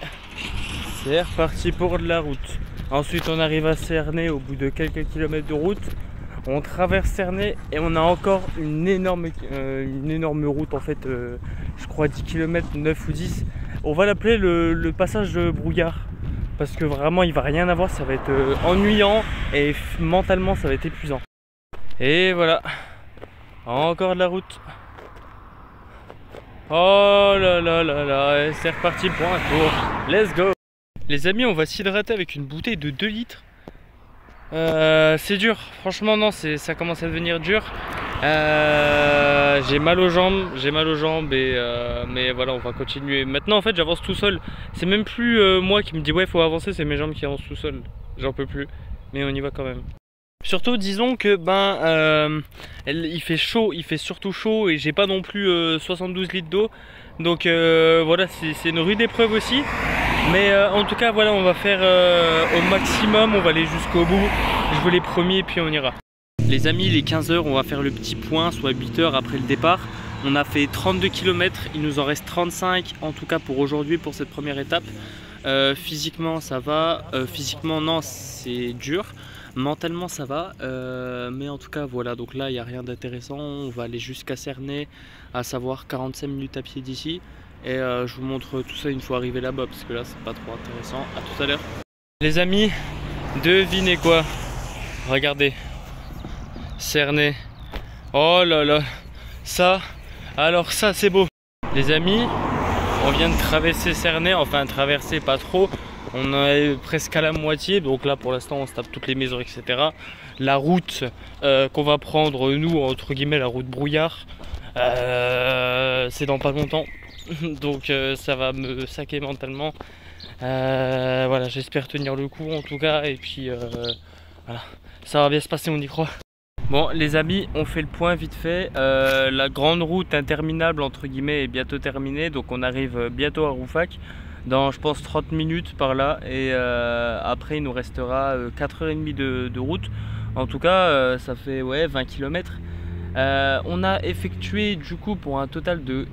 c'est reparti pour de la route. Ensuite on arrive à Cernay au bout de quelques kilomètres de route. On traverse Cernay et on a encore une énorme route en fait, je crois 10 km, 9 ou 10. On va l'appeler le passage de brouillard. Parce que vraiment il va rien avoir, ça va être ennuyant et mentalement ça va être épuisant. Et voilà, encore de la route. Oh là là là là, c'est reparti pour un tour, let's go. Les amis, on va s'hydrater avec une bouteille de 2 litres. C'est dur, franchement non, ça commence à devenir dur. J'ai mal aux jambes mais voilà, on va continuer. Maintenant en fait j'avance tout seul. C'est même plus moi qui me dis ouais faut avancer, c'est mes jambes qui avancent tout seul. J'en peux plus, mais on y va quand même. Surtout disons que il fait chaud, il fait surtout chaud et j'ai pas non plus 72 litres d'eau. Donc voilà, c'est une rude épreuve aussi. Mais en tout cas voilà, on va faire au maximum, on va aller jusqu'au bout. Je veux les premiers puis on ira. Les amis, il est 15h, on va faire le petit point, soit 8h après le départ. On a fait 32 km, il nous en reste 35 en tout cas pour aujourd'hui, pour cette première étape. Physiquement ça va, physiquement non c'est dur, mentalement ça va, mais en tout cas voilà, donc là il n'y a rien d'intéressant. On va aller jusqu'à Cernay, à savoir 45 minutes à pied d'ici. Et je vous montre tout ça une fois arrivé là-bas parce que là c'est pas trop intéressant. À tout à l'heure. Les amis, devinez quoi? Regardez, Cernay. Oh là là, ça, alors ça c'est beau. Les amis, on vient de traverser Cernay, enfin traverser pas trop. On est presque à la moitié, donc là pour l'instant on se tape toutes les maisons etc. La route qu'on va prendre nous, entre guillemets la route brouillard, c'est dans pas longtemps. Donc ça va me saquer mentalement. Voilà, j'espère tenir le coup en tout cas. Et puis voilà, ça va bien se passer, on y croit. Bon les amis, on fait le point vite fait. La grande route interminable entre guillemets est bientôt terminée. Donc on arrive bientôt à Rouffach dans je pense 30 minutes par là. Et après il nous restera 4h30 de route. En tout cas ça fait ouais 20 km. On a effectué du coup pour un total de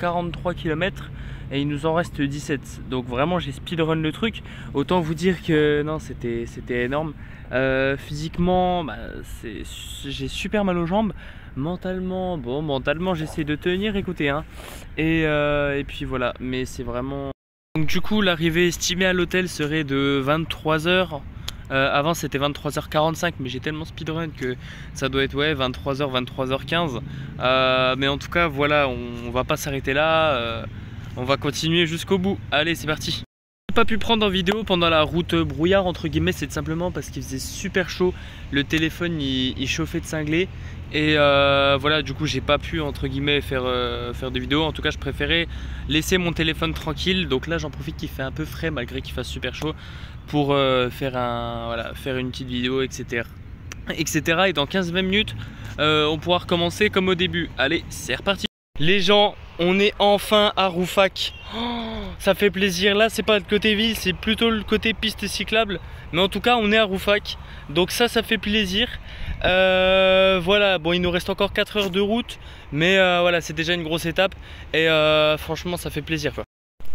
43 km et il nous en reste 17. Donc vraiment j'ai speedrun le truc. Autant vous dire que non, c'était énorme. Physiquement j'ai super mal aux jambes. Mentalement, bon mentalement j'essaie de tenir, écoutez hein. Et puis voilà, mais c'est vraiment... Donc du coup l'arrivée estimée à l'hôtel serait de 23h. Avant c'était 23h45 mais j'ai tellement speedrun que ça doit être ouais 23h, 23h15. Mais en tout cas voilà, on va pas s'arrêter là. On va continuer jusqu'au bout. Allez, c'est parti. J'ai pas pu prendre en vidéo pendant la route brouillard entre guillemets, c'est simplement parce qu'il faisait super chaud. Le téléphone il chauffait de cinglé. Et voilà, du coup j'ai pas pu entre guillemets faire des vidéos. En tout cas je préférais laisser mon téléphone tranquille. Donc là j'en profite qu'il fait un peu frais malgré qu'il fasse super chaud pour faire une petite vidéo, etc. Et dans 15-20 minutes on pourra recommencer comme au début. Allez, c'est reparti. Les gens, on est enfin à Rouffach. Oh, ça fait plaisir. Là c'est pas le côté ville, c'est plutôt le côté piste cyclable. Mais en tout cas on est à Rouffach. Donc ça fait plaisir. Voilà, bon il nous reste encore 4 heures de route. Mais voilà, c'est déjà une grosse étape. Et franchement ça fait plaisir quoi.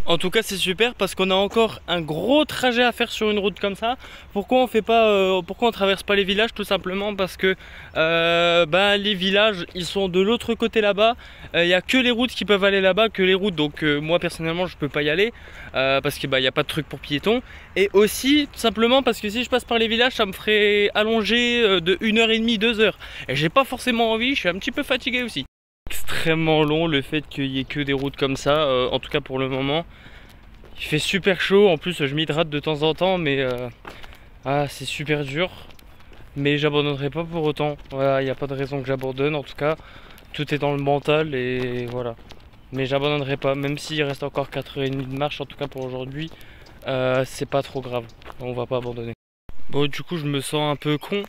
En tout cas c'est super parce qu'on a encore un gros trajet à faire sur une route comme ça. Pourquoi on traverse pas les villages? Tout simplement parce que les villages ils sont de l'autre côté là-bas. Il n'y a que les routes qui peuvent aller là-bas, que les routes. Donc moi personnellement je peux pas y aller parce que il n'y a pas de truc pour piétons. Et aussi tout simplement parce que si je passe par les villages ça me ferait allonger de 1h30, 2 heures. Et j'ai pas forcément envie, je suis un petit peu fatigué aussi. Extrêmement long le fait qu'il y ait que des routes comme ça, en tout cas pour le moment. Il fait super chaud, en plus je m'hydrate de temps en temps, mais c'est super dur. Mais j'abandonnerai pas pour autant. Voilà, il n'y a pas de raison que j'abandonne, en tout cas tout est dans le mental et voilà. Mais j'abandonnerai pas, même s'il reste encore 4h30 de marche, en tout cas pour aujourd'hui, c'est pas trop grave, on va pas abandonner. Bon, du coup je me sens un peu con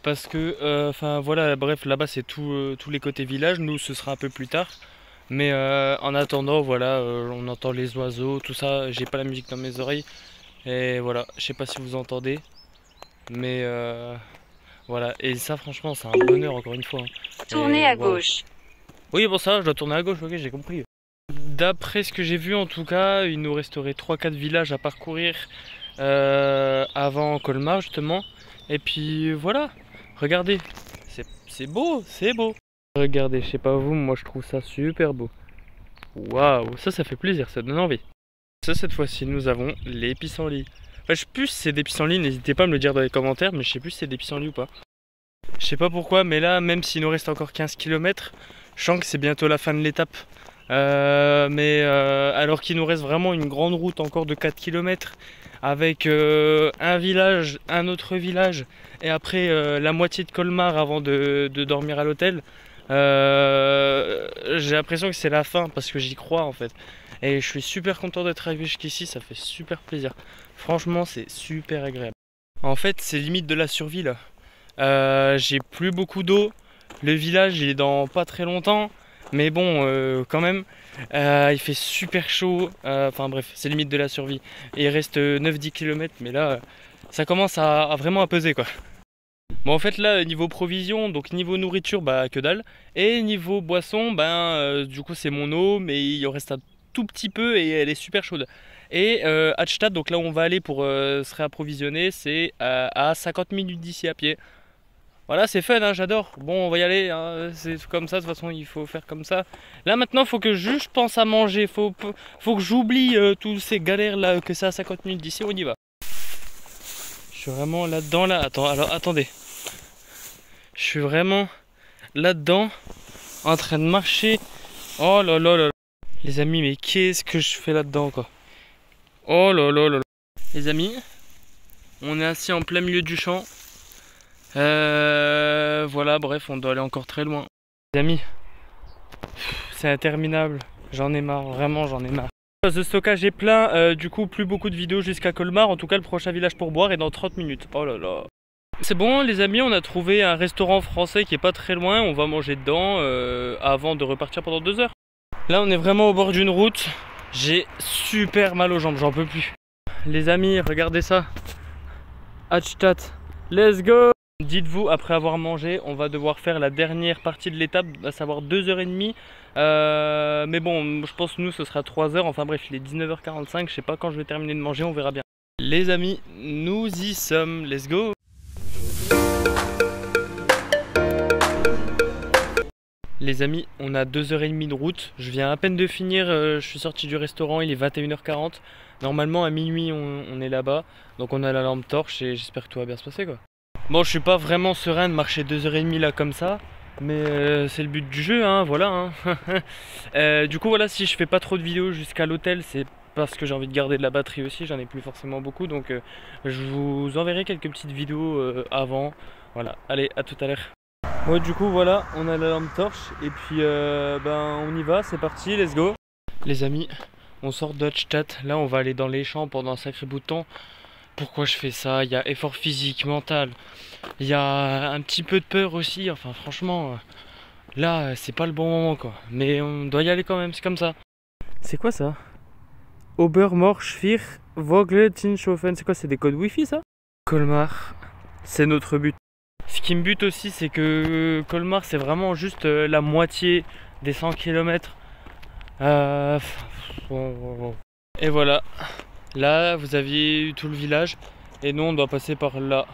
parce que voilà, bref, là-bas c'est tous les côtés village, nous ce sera un peu plus tard. Mais en attendant, voilà, on entend les oiseaux, tout ça, j'ai pas la musique dans mes oreilles. Et voilà, je sais pas si vous entendez. Mais voilà, et ça franchement c'est un bonheur encore une fois. Tournez à gauche. Oui bon ça, je dois tourner à gauche, ok j'ai compris. D'après ce que j'ai vu en tout cas, il nous resterait 3-4 villages à parcourir avant Colmar justement. Et puis voilà, regardez, c'est beau, c'est beau. Regardez, je sais pas vous, moi je trouve ça super beau. Waouh, ça fait plaisir, ça donne envie. Ça, cette fois-ci, nous avons les pissenlits. Enfin, je sais plus si c'est des pissenlits, n'hésitez pas à me le dire dans les commentaires, mais je sais plus si c'est des pissenlits ou pas. Je sais pas pourquoi, mais là, même s'il nous reste encore 15 km, je sens que c'est bientôt la fin de l'étape. Alors qu'il nous reste vraiment une grande route encore de 4 km avec un village, un autre village et après la moitié de Colmar avant de dormir à l'hôtel. J'ai l'impression que c'est la fin parce que j'y crois en fait. Et je suis super content d'être arrivé jusqu'ici, ça fait super plaisir. Franchement, c'est super agréable. En fait, c'est limite de la survie là. J'ai plus beaucoup d'eau. Le village, il est dans pas très longtemps. Mais bon, quand même, il fait super chaud. Enfin bref, c'est limite de la survie. Et il reste 9-10 km, mais là, ça commence à vraiment à peser quoi. Bon en fait là niveau provision, donc niveau nourriture que dalle. Et niveau boisson du coup c'est mon eau mais il en reste un tout petit peu et elle est super chaude. Et Hadstadt, donc là où on va aller pour se réapprovisionner, c'est à 50 minutes d'ici à pied. Voilà, c'est fun hein, j'adore. Bon on va y aller hein, c'est comme ça, de toute façon il faut faire comme ça. Là maintenant faut que je pense à manger, faut que j'oublie toutes ces galères là que c'est à 50 minutes d'ici, on y va. Je suis vraiment là-dedans là, alors attendez. Je suis vraiment là-dedans, en train de marcher. Oh là là là. Les amis, mais qu'est-ce que je fais là-dedans quoi? Oh là là là. Les amis, on est assis en plein milieu du champ. Voilà, bref, on doit aller encore très loin. Les amis, c'est interminable. J'en ai marre, vraiment j'en ai marre. Le stockage est plein, du coup plus beaucoup de vidéos jusqu'à Colmar. En tout cas le prochain village pour boire est dans 30 minutes. Oh là là. C'est bon les amis, on a trouvé un restaurant français qui est pas très loin. On va manger dedans avant de repartir pendant 2 heures. Là on est vraiment au bord d'une route. J'ai super mal aux jambes, j'en peux plus. Les amis, regardez ça. Hadstadt, let's go. Dites-vous, après avoir mangé, on va devoir faire la dernière partie de l'étape, à savoir 2h30. Mais bon, je pense que nous ce sera 3 heures. Enfin bref, il est 19h45, je sais pas quand je vais terminer de manger, on verra bien. Les amis, nous y sommes, let's go. Les amis, on a 2h30 de route. Je viens à peine de finir, je suis sorti du restaurant, il est 21h40. Normalement à minuit on est là-bas. Donc on a la lampe torche et j'espère que tout va bien se passer quoi. Bon, je suis pas vraiment serein de marcher 2h30 là comme ça. Mais c'est le but du jeu, hein, voilà. Du coup, voilà, si je fais pas trop de vidéos jusqu'à l'hôtel, c'est parce que j'ai envie de garder de la batterie aussi. J'en ai plus forcément beaucoup, donc je vous enverrai quelques petites vidéos avant. Voilà, allez, à tout à l'heure. Ouais, du coup, voilà, on a la lampe torche et puis ben on y va, c'est parti, let's go. Les amis, on sort de chat. Là, on va aller dans les champs pendant un sacré bout de temps. Pourquoi je fais ça? Il y a effort physique, mental. Il y a un petit peu de peur aussi. Enfin, franchement, là, c'est pas le bon moment, quoi. Mais on doit y aller quand même, c'est comme ça. C'est quoi ça? Obermorsch 4 Vogelshofen. C'est quoi? C'est des codes Wi-Fi, ça? Colmar, c'est notre but. Ce qui me bute aussi, c'est que Colmar, c'est vraiment juste la moitié des 100 km. Et voilà. Là, vous aviez eu tout le village. Et nous, on doit passer par là.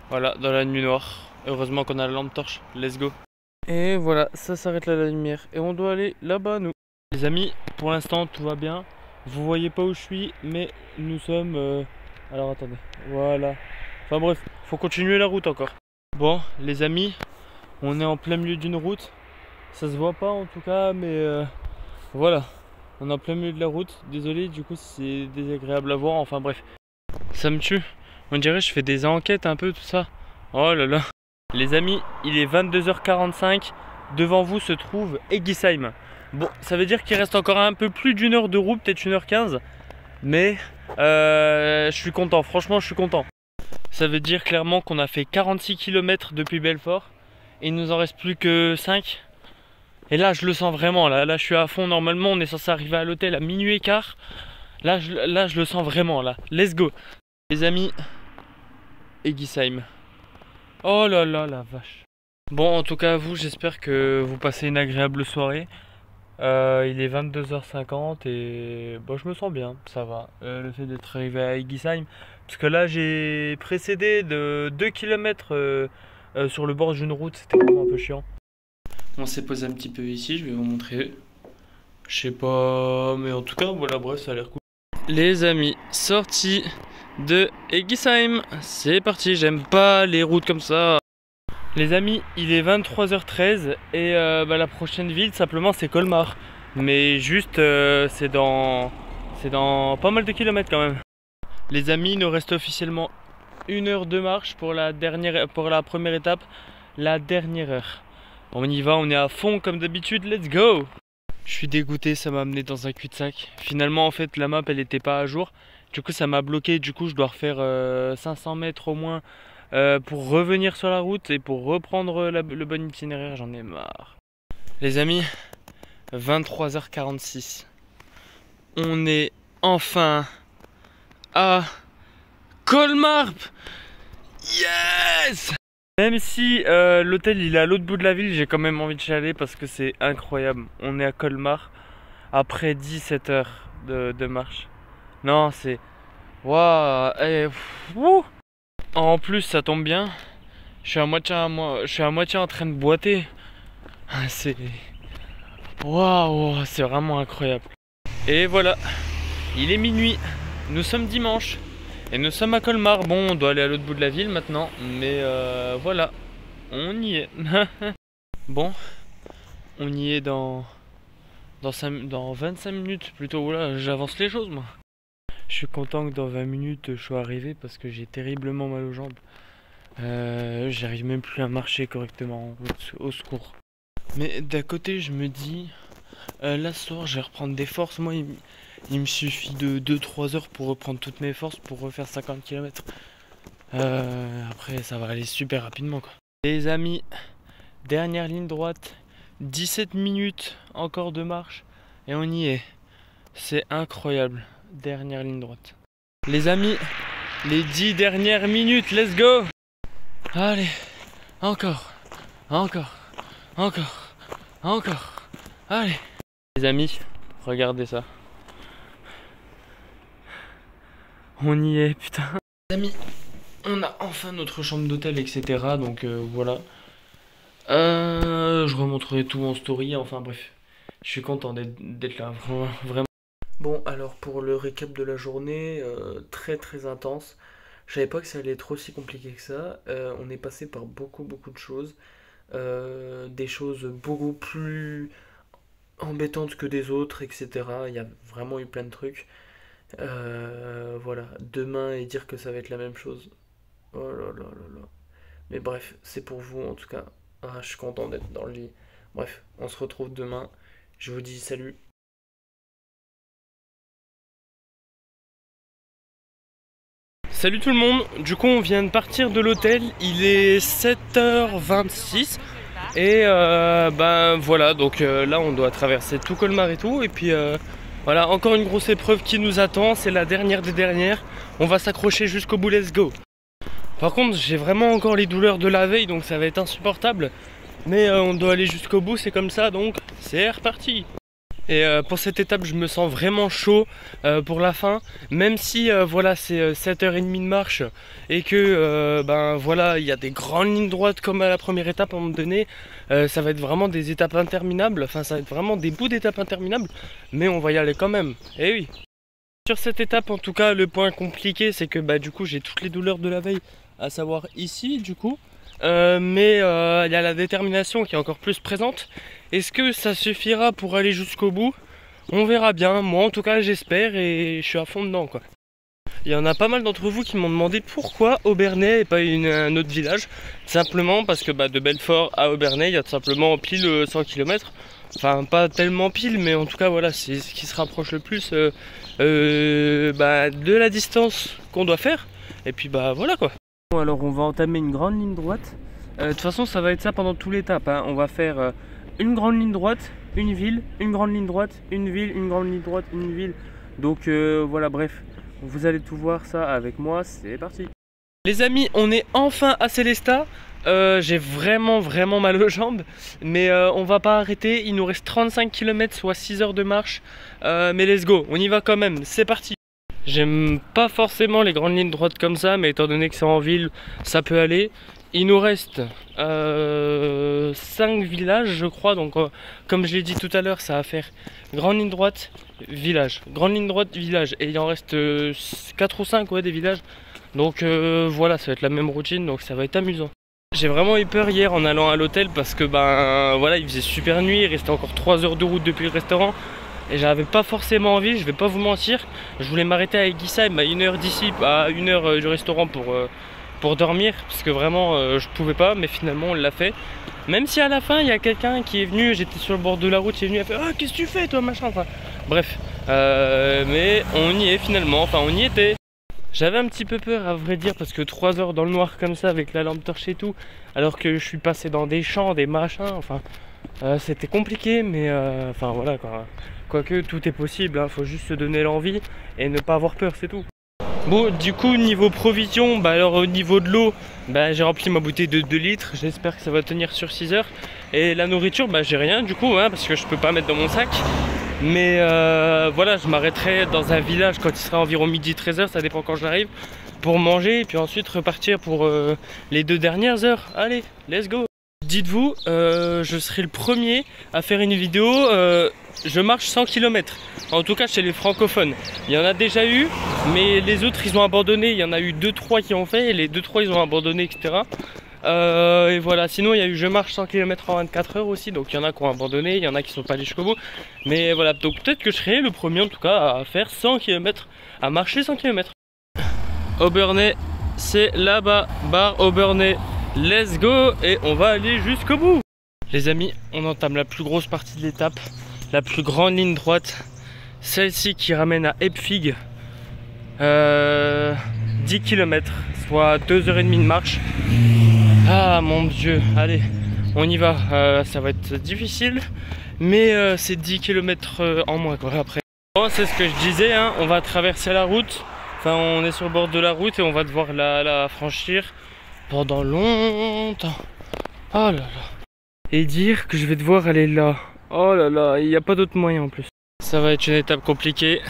Voilà, dans la nuit noire. Heureusement qu'on a la lampe torche. Let's go. Et voilà, ça s'arrête là la lumière. Et on doit aller là-bas, nous. Les amis, pour l'instant, tout va bien. Vous voyez pas où je suis, mais nous sommes... Alors, attendez. Voilà. Enfin bref, faut continuer la route encore. Bon, les amis, on est en plein milieu d'une route. Ça se voit pas en tout cas, mais voilà. On est en plein milieu de la route. Désolé, du coup, c'est désagréable à voir. Enfin bref, ça me tue. On dirait que je fais des enquêtes un peu, tout ça. Oh là là. Les amis, il est 22h45. Devant vous se trouve Egisheim. Bon, ça veut dire qu'il reste encore un peu plus d'une heure de route, peut-être 1h15. Mais je suis content, franchement, je suis content. Ça veut dire clairement qu'on a fait 46 km depuis Belfort. Et il nous en reste plus que 5. Et là, je le sens vraiment. Là, je suis à fond. Normalement, on est censé arriver à l'hôtel à minuit et quart. Là, je le sens vraiment. Là, let's go. Les amis, Egisheim. Oh là là, la vache. Bon, en tout cas, vous, j'espère que vous passez une agréable soirée. Il est 22h50 et bon, je me sens bien, ça va. Le fait d'être arrivé à Egisheim, parce que là j'ai précédé de 2 km sur le bord d'une route, c'était vraiment un peu chiant. On s'est posé un petit peu ici, je vais vous montrer. Je sais pas, mais en tout cas, voilà, bref, ça a l'air cool. Les amis, sortie de Egisheim, c'est parti, j'aime pas les routes comme ça. Les amis, il est 23h13 et la prochaine ville simplement c'est Colmar. Mais juste c'est dans pas mal de kilomètres quand même. Les amis, il nous reste officiellement 1 heure de marche pour la première étape, la dernière heure. On y va, on est à fond comme d'habitude, let's go! Je suis dégoûté, ça m'a amené dans un cul-de-sac. Finalement en fait la map elle était pas à jour. Du coup ça m'a bloqué, du coup je dois refaire 500 mètres au moins. Pour revenir sur la route et pour reprendre le bon itinéraire, j'en ai marre. Les amis, 23h46. On est enfin à Colmar. Yes! Même si l'hôtel il est à l'autre bout de la ville, j'ai quand même envie de chialer parce que c'est incroyable. On est à Colmar après 17 heures de marche. Non, c'est... Waouh! En plus, ça tombe bien, je suis à moitié en train de boiter. C'est... Waouh, c'est vraiment incroyable. Et voilà, il est minuit, nous sommes dimanche. Et nous sommes à Colmar. Bon, on doit aller à l'autre bout de la ville maintenant. Mais voilà, on y est. Bon, on y est dans 25 minutes plutôt. Oula, j'avance les choses moi. Je suis content que dans 20 minutes je sois arrivé parce que j'ai terriblement mal aux jambes. J'arrive même plus à marcher correctement. Au secours. Mais d'un côté je me dis, là ce soir je vais reprendre des forces. Moi il me suffit de 2-3 heures pour reprendre toutes mes forces pour refaire 50 km. Après ça va aller super rapidement quoi. Les amis, dernière ligne droite, 17 minutes encore de marche et on y est. C'est incroyable. Dernière ligne droite. Les amis, les 10 dernières minutes, let's go! Allez, encore. Allez. Les amis, regardez ça. On y est, putain. Les amis, on a enfin notre chambre d'hôtel, etc. Donc voilà. Je remontrerai tout en story, enfin bref. Je suis content d'être là, vraiment. Bon, alors pour le récap de la journée, très intense. Je savais pas que ça allait être aussi compliqué que ça. On est passé par beaucoup de choses. des choses beaucoup plus embêtantes que des autres, etc. Il y a vraiment eu plein de trucs. Voilà, demain et dire que ça va être la même chose. Oh là là là là. Mais bref, c'est pour vous en tout cas. Ah, je suis content d'être dans le lit. Bref, on se retrouve demain. Je vous dis salut. Salut tout le monde, du coup on vient de partir de l'hôtel, il est 7h26 et ben voilà, donc là on doit traverser tout Colmar et tout, et puis voilà, encore une grosse épreuve qui nous attend, c'est la dernière des dernières, on va s'accrocher jusqu'au bout, let's go. Par contre j'ai vraiment encore les douleurs de la veille, donc ça va être insupportable, mais on doit aller jusqu'au bout, c'est comme ça, donc c'est reparti. Et pour cette étape je me sens vraiment chaud pour la fin, même si voilà c'est 7h30 de marche et que ben voilà il y a des grandes lignes droites comme à la première étape à un moment donné. Ça va être vraiment des étapes interminables, enfin ça va être vraiment des bouts d'étapes interminables, mais on va y aller quand même, et oui. Sur cette étape en tout cas le point compliqué c'est que bah du coup j'ai toutes les douleurs de la veille, à savoir ici du coup. Mais il y a la détermination qui est encore plus présente. Est-ce que ça suffira pour aller jusqu'au bout? On verra bien, moi en tout cas j'espère et je suis à fond dedans quoi. Il y en a pas mal d'entre vous qui m'ont demandé pourquoi Obernai et pas un autre village. Simplement parce que bah, de Belfort à Obernai il y a tout simplement pile 100 km. Enfin pas tellement pile, mais en tout cas voilà c'est ce qui se rapproche le plus bah, de la distance qu'on doit faire. Et puis bah voilà quoi. Bon, alors on va entamer une grande ligne droite. De toute façon ça va être ça pendant toute l'étape, hein. On va faire une grande ligne droite, une ville, une grande ligne droite, une ville, une grande ligne droite, une ville. Donc voilà, bref, vous allez tout voir ça avec moi, c'est parti. Les amis, on est enfin à Sélestat. J'ai vraiment mal aux jambes, mais on va pas arrêter. Il nous reste 35 km, soit 6 heures de marche, mais let's go, on y va quand même, c'est parti. J'aime pas forcément les grandes lignes droites comme ça, mais étant donné que c'est en ville, ça peut aller. Il nous reste 5 villages je crois, donc comme je l'ai dit tout à l'heure, ça va faire grande ligne droite, village, grande ligne droite, village, et il en reste 4 ou 5 ouais, des villages. Donc voilà, ça va être la même routine, donc ça va être amusant. J'ai vraiment eu peur hier en allant à l'hôtel parce que ben voilà, il faisait super nuit, il restait encore 3 heures de route depuis le restaurant. Et j'avais pas forcément envie, je vais pas vous mentir. Je voulais m'arrêter à Eguisheim à 1 heure d'ici, à 1 heure du restaurant pour dormir. Parce que vraiment je pouvais pas, mais finalement on l'a fait. Même si à la fin il y a quelqu'un qui est venu, j'étais sur le bord de la route, il est venu, il a fait ah qu'est-ce que tu fais toi machin, enfin bref. Mais on y est finalement, enfin on y était. J'avais un petit peu peur à vrai dire parce que 3 heures dans le noir comme ça avec la lampe torche et tout, alors que je suis passé dans des champs, des machins, enfin c'était compliqué, mais enfin voilà quoi. Quoique tout est possible, hein, faut juste se donner l'envie et ne pas avoir peur, c'est tout. Bon, du coup niveau provision, bah alors au niveau de l'eau, bah j'ai rempli ma bouteille de 2 litres, j'espère que ça va tenir sur 6 heures. Et la nourriture, bah j'ai rien du coup, hein, parce que je peux pas mettre dans mon sac. Mais voilà, je m'arrêterai dans un village quand il sera environ midi 13h, ça dépend quand j'arrive, pour manger et puis ensuite repartir pour les 2 dernières heures. Allez, let's go. Dites-vous, je serai le premier à faire une vidéo, je marche 100 km, en tout cas chez les francophones. Il y en a déjà eu, mais les autres ils ont abandonné, il y en a eu 2-3 qui ont fait, et les 2-3 ils ont abandonné, etc. Et voilà, sinon il y a eu je marche 100 km en 24 heures aussi, donc il y en a qui ont abandonné, il y en a qui sont pas allés jusqu'au bout. Mais voilà, donc peut-être que je serai le premier en tout cas à faire 100 km, à marcher 100 km. Obernai, c'est là-bas, bar Obernai. Let's go et on va aller jusqu'au bout. Les amis, on entame la plus grosse partie de l'étape, la plus grande ligne droite, celle-ci qui ramène à Epfig, 10 km, soit 2h30 de marche. Ah mon dieu, allez, on y va, ça va être difficile, mais c'est 10 km en moins quoi après. Bon, c'est ce que je disais, hein, on va traverser la route, enfin on est sur le bord de la route et on va devoir la franchir pendant longtemps. Oh là là. Et dire que je vais devoir aller là. Oh là là, il n'y a pas d'autre moyen en plus. Ça va être une étape compliquée.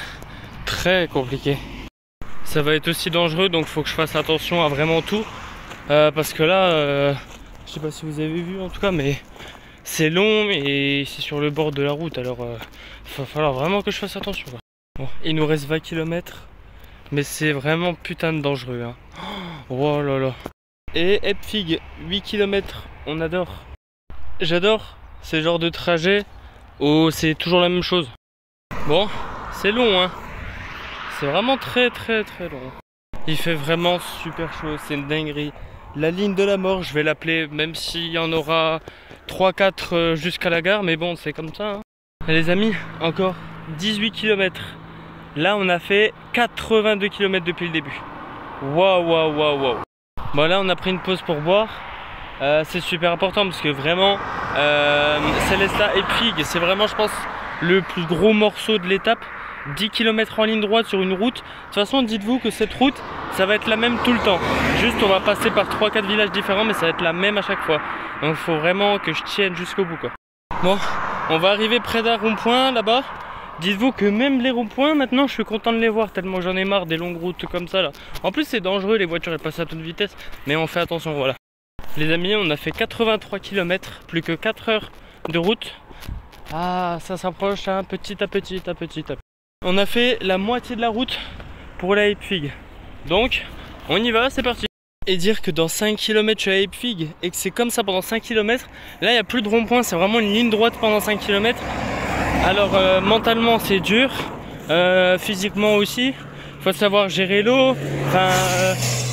Très compliquée. Ça va être aussi dangereux, donc il faut que je fasse attention à vraiment tout. Parce que là, je sais pas si vous avez vu en tout cas, mais c'est long et c'est sur le bord de la route. Alors il va falloir vraiment que je fasse attention quoi. Bon, il nous reste 20 km. Mais c'est vraiment putain de dangereux, hein. Oh là là. Et Epfig, 8 km, on adore. j'adore ces genres de trajets où c'est toujours la même chose. Bon, c'est long, hein. C'est vraiment très long. Il fait vraiment super chaud, c'est une dinguerie. La ligne de la mort, je vais l'appeler, même s'il y en aura 3-4 jusqu'à la gare, mais bon, c'est comme ça, hein. Et les amis, encore 18 km. Là, on a fait 82 km depuis le début. Waouh. Bon, là, on a pris une pause pour boire. C'est super important parce que vraiment, Célestat et Pfig, c'est vraiment, je pense, le plus gros morceau de l'étape. 10 km en ligne droite sur une route. De toute façon, dites-vous que cette route, ça va être la même tout le temps. Juste, on va passer par 3-4 villages différents, mais ça va être la même à chaque fois. Donc, il faut vraiment que je tienne jusqu'au bout, quoi. Bon, on va arriver près d'un rond-point là-bas. Dites-vous que même les ronds-points, maintenant, je suis content de les voir tellement j'en ai marre des longues routes comme ça, là. En plus, c'est dangereux, les voitures, elles passent à toute vitesse, mais on fait attention, voilà. Les amis, on a fait 83 km, plus que 4 heures de route. Ah, ça s'approche, hein, petit à petit. On a fait la moitié de la route pour la Pfig. Donc, on y va, c'est parti. Et dire que dans 5 km je suis à Pfig et que c'est comme ça pendant 5 km, là il n'y a plus de rond-point, c'est vraiment une ligne droite pendant 5 km. Alors mentalement c'est dur, physiquement aussi, il faut savoir gérer l'eau. Enfin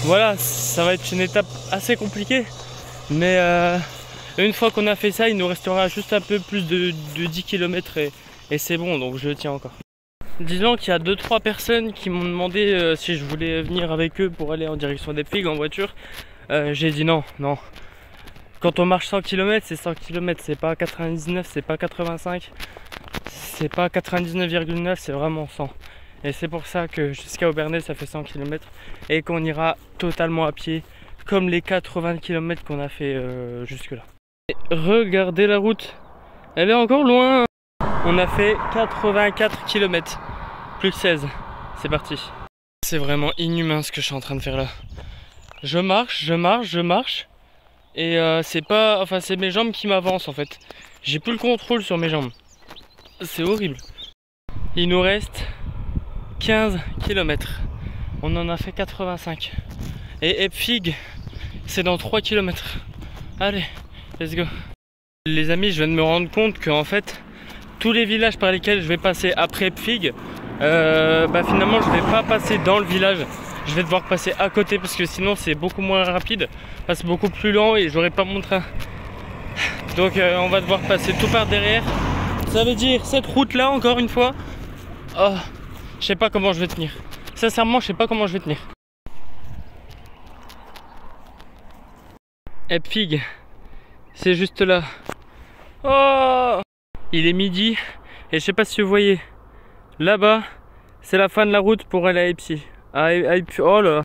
voilà, ça va être une étape assez compliquée. Mais une fois qu'on a fait ça, il nous restera juste un peu plus de 10 km et c'est bon, donc je tiens encore. Disons qu'il y a 2-3 personnes qui m'ont demandé si je voulais venir avec eux pour aller en direction des Pfig en voiture. J'ai dit non. Quand on marche 100 km, c'est 100 km, c'est pas 99, c'est pas 85, c'est pas 99,9, c'est vraiment 100. Et c'est pour ça que jusqu'à Obernai ça fait 100 km et qu'on ira totalement à pied comme les 80 km qu'on a fait jusque là. Et regardez la route, elle est encore loin. On a fait 84 km, plus que 16, c'est parti. C'est vraiment inhumain ce que je suis en train de faire là. Je marche, et c'est mes jambes qui m'avancent en fait. J'ai plus le contrôle sur mes jambes. C'est horrible. Il nous reste 15 km. On en a fait 85. Et Pfig, c'est dans 3 km. Allez, let's go. Les amis, je viens de me rendre compte que en fait, tous les villages par lesquels je vais passer après Pfig, finalement je vais pas passer dans le village. Je vais devoir passer à côté parce que sinon c'est beaucoup moins rapide, c'est beaucoup plus lent et j'aurai pas mon train. Donc on va devoir passer tout par derrière. Ça veut dire cette route là encore une fois. Oh, je sais pas comment je vais tenir. Sincèrement, je sais pas comment je vais tenir. Et Pfig, c'est juste là. Oh, il est midi et je sais pas si vous voyez. Là-bas, c'est la fin de la route pour aller à Ipsi. Oh là là.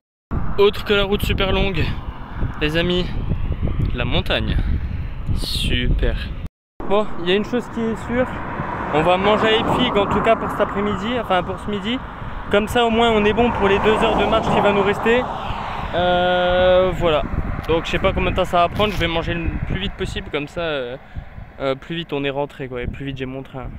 Autre que la route super longue, les amis, la montagne. Super. Bon, il y a une chose qui est sûre, on va manger à Ipfig en tout cas pour cet après-midi, enfin pour ce midi. Comme ça au moins on est bon pour les 2 heures de marche qui va nous rester. Voilà. Donc je sais pas combien de temps ça va prendre, je vais manger le plus vite possible, comme ça plus vite on est rentré quoi, et plus vite j'ai mon train.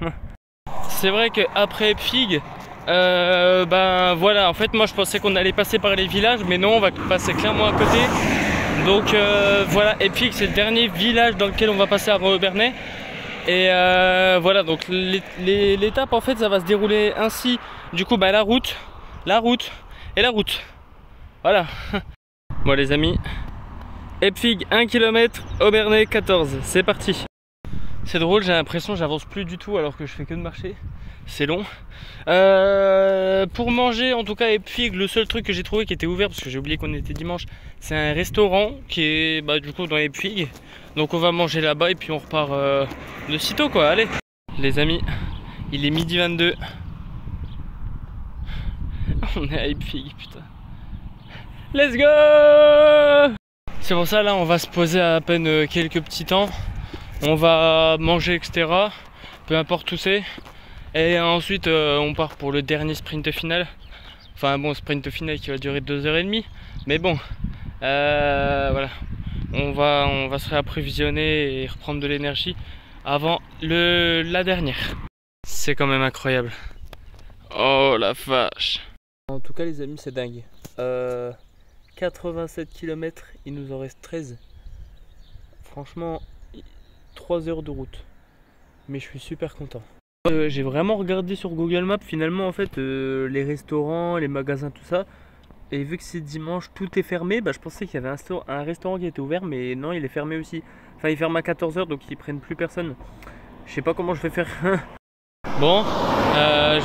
C'est vrai qu'après Pfig, voilà, en fait moi je pensais qu'on allait passer par les villages, mais non, on va passer clairement à côté. Donc voilà, Pfig c'est le dernier village dans lequel on va passer avant Obernai. Et voilà, donc l'étape en fait ça va se dérouler ainsi. Du coup la route et la route. Voilà. Bon les amis, Pfig 1 km, Obernai 14, c'est parti. C'est drôle, j'ai l'impression que j'avance plus du tout alors que je fais que de marcher. C'est long. Pour manger, en tout cas, Pfig, le seul truc que j'ai trouvé qui était ouvert, parce que j'ai oublié qu'on était dimanche, c'est un restaurant qui est du coup dans Pfig. Donc on va manger là-bas et puis on repart de sitôt quoi. Allez les amis, il est midi 22. On est à Pfig, putain. Let's go. C'est pour ça là on va se poser à peine quelques petits temps. On va manger etc. Peu importe où c'est. Et ensuite on part pour le dernier sprint final. Enfin bon, sprint final qui va durer 2h30. Mais bon, voilà. On va se réapprovisionner et reprendre de l'énergie avant la dernière. C'est quand même incroyable. Oh la vache. En tout cas les amis, c'est dingue. 87 km, il nous en reste 13. Franchement, 3 heures de route. Mais je suis super content. J'ai vraiment regardé sur Google Maps finalement en fait les restaurants, les magasins, tout ça. Et vu que c'est dimanche, tout est fermé. Bah, je pensais qu'il y avait un restaurant qui était ouvert, mais non, il est fermé aussi. Enfin, il ferme à 14 h, donc ils prennent plus personne. Je sais pas comment je vais faire. Bon,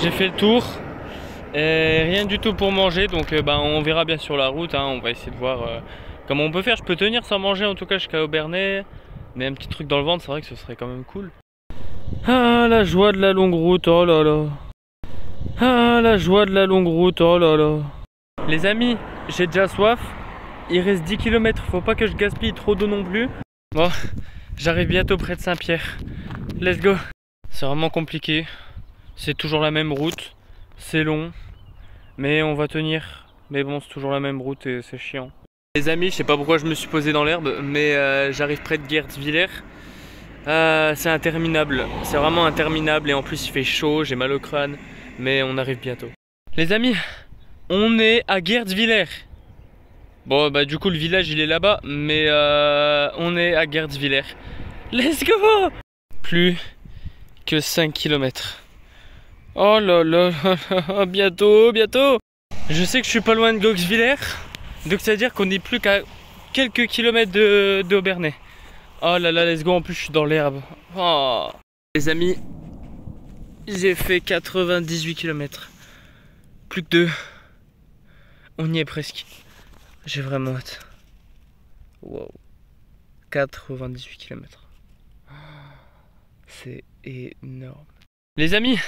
j'ai fait le tour. Et rien du tout pour manger, donc bah, on verra bien sur la route. Hein. On va essayer de voir comment on peut faire. Je peux tenir sans manger en tout cas jusqu'à Obernai. Mais un petit truc dans le ventre, c'est vrai que ce serait quand même cool. Ah, la joie de la longue route, oh là là. Ah, la joie de la longue route, oh là là. Les amis, j'ai déjà soif. Il reste 10 km, faut pas que je gaspille trop d'eau non plus. Bon, j'arrive bientôt près de Saint-Pierre. Let's go. C'est vraiment compliqué. C'est toujours la même route. C'est long. Mais on va tenir. Mais bon, c'est toujours la même route et c'est chiant. Les amis, je sais pas pourquoi je me suis posé dans l'herbe, mais j'arrive près de Guertzwiller. C'est interminable. C'est vraiment interminable et en plus il fait chaud, j'ai mal au crâne. Mais on arrive bientôt. Les amis, on est à Guertzwiller. Bon bah du coup le village il est là-bas, mais on est à Guertzwiller. Let's go. Plus que 5 km. Oh là là là, bientôt, bientôt. Je sais que je suis pas loin de Guertzwiller, donc ça veut dire qu'on est plus qu'à quelques kilomètres de Obernai. Oh là là, let's go, en plus je suis dans l'herbe. Oh. Les amis, j'ai fait 98 km. Plus que 2. On y est presque. J'ai vraiment hâte. Wow. 98 km. C'est énorme. Les amis,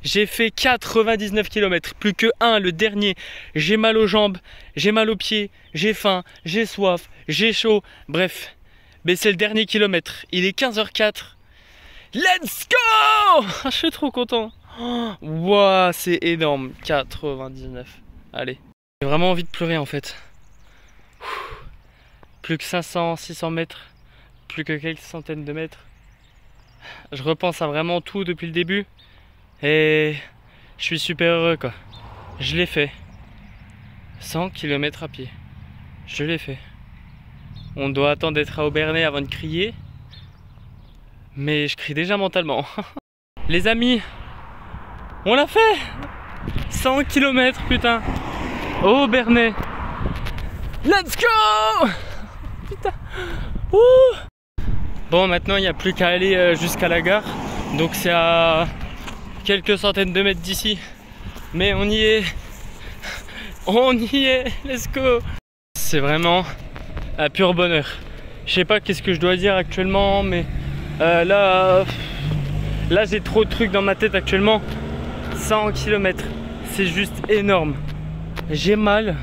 j'ai fait 99 km. Plus que 1, le dernier. J'ai mal aux jambes, j'ai mal aux pieds, j'ai faim, j'ai soif, j'ai chaud. Bref, mais c'est le dernier kilomètre. Il est 15h04. Let's go! Je suis trop content. Wow, c'est énorme. 99. Allez. J'ai vraiment envie de pleurer en fait. Plus que 500, 600 mètres. Plus que quelques centaines de mètres. Je repense à vraiment tout depuis le début. Et je suis super heureux quoi. Je l'ai fait. 100 km à pied. Je l'ai fait. On doit attendre d'être à Obernai avant de crier. Mais je crie déjà mentalement. Les amis, on l'a fait. 100 km putain. Obernai. Let's go. Putain. Ouh. Bon maintenant il n'y a plus qu'à aller jusqu'à la gare. Donc c'est à quelques centaines de mètres d'ici. Mais on y est. On y est. Let's go. C'est vraiment un pur bonheur. Je sais pas qu'est-ce que je dois dire actuellement, mais là j'ai trop de trucs dans ma tête actuellement. 100 km, c'est juste énorme. J'ai mal,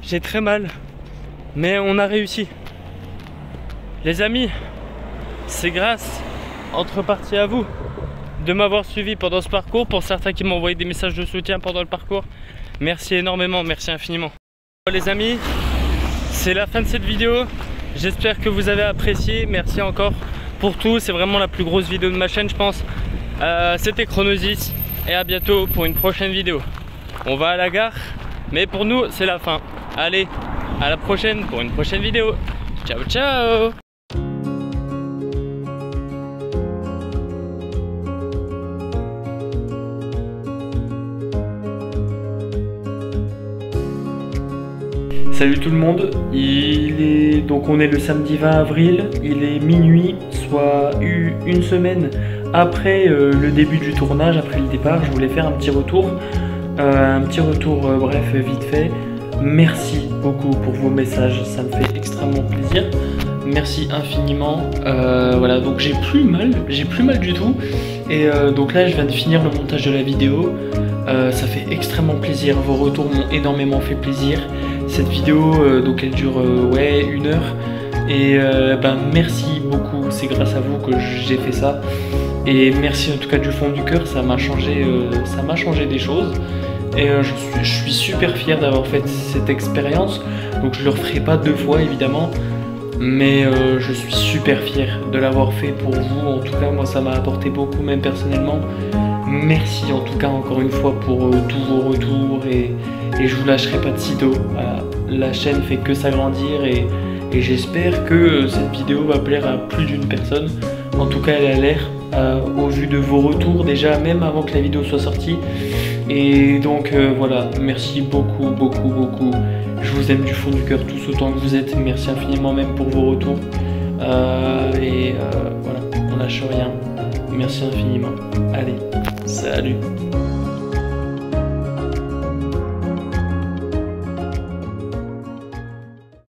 j'ai très mal, mais on a réussi. Les amis, c'est grâce, entre parties à vous, de m'avoir suivi pendant ce parcours. Pour certains qui m'ont envoyé des messages de soutien pendant le parcours, merci énormément, merci infiniment. Les amis, c'est la fin de cette vidéo. J'espère que vous avez apprécié. Merci encore pour tout. C'est vraiment la plus grosse vidéo de ma chaîne, je pense. C'était Chronosis. Et à bientôt pour une prochaine vidéo. On va à la gare, mais pour nous, c'est la fin. Allez, à la prochaine pour une prochaine vidéo. Ciao, ciao! Salut tout le monde, on est le samedi 20 avril, il est minuit, soit une semaine après le début du tournage, après le départ. Je voulais faire un petit retour, bref, vite fait. Merci beaucoup pour vos messages, ça me fait extrêmement plaisir. Merci infiniment. Voilà, donc j'ai plus mal du tout. Et donc là je viens de finir le montage de la vidéo. Ça fait extrêmement plaisir, vos retours m'ont énormément fait plaisir. Cette vidéo, donc elle dure 1 heure. Et merci beaucoup, c'est grâce à vous que j'ai fait ça. Et merci en tout cas du fond du cœur, ça m'a changé des choses. Et je suis super fier d'avoir fait cette expérience. Donc je le referai pas 2 fois évidemment. Mais je suis super fier de l'avoir fait pour vous. En tout cas moi ça m'a apporté beaucoup, même personnellement. Merci en tout cas encore une fois pour tous vos retours. Et je vous lâcherai pas de sitôt. Voilà. La chaîne fait que s'agrandir et j'espère que cette vidéo va plaire à plus d'une personne. En tout cas, elle a l'air, au vu de vos retours déjà, même avant que la vidéo soit sortie. Et donc voilà, merci beaucoup, beaucoup, beaucoup. Je vous aime du fond du cœur, tous autant que vous êtes. Merci infiniment même pour vos retours. Voilà, on lâche rien. Merci infiniment. Allez, salut.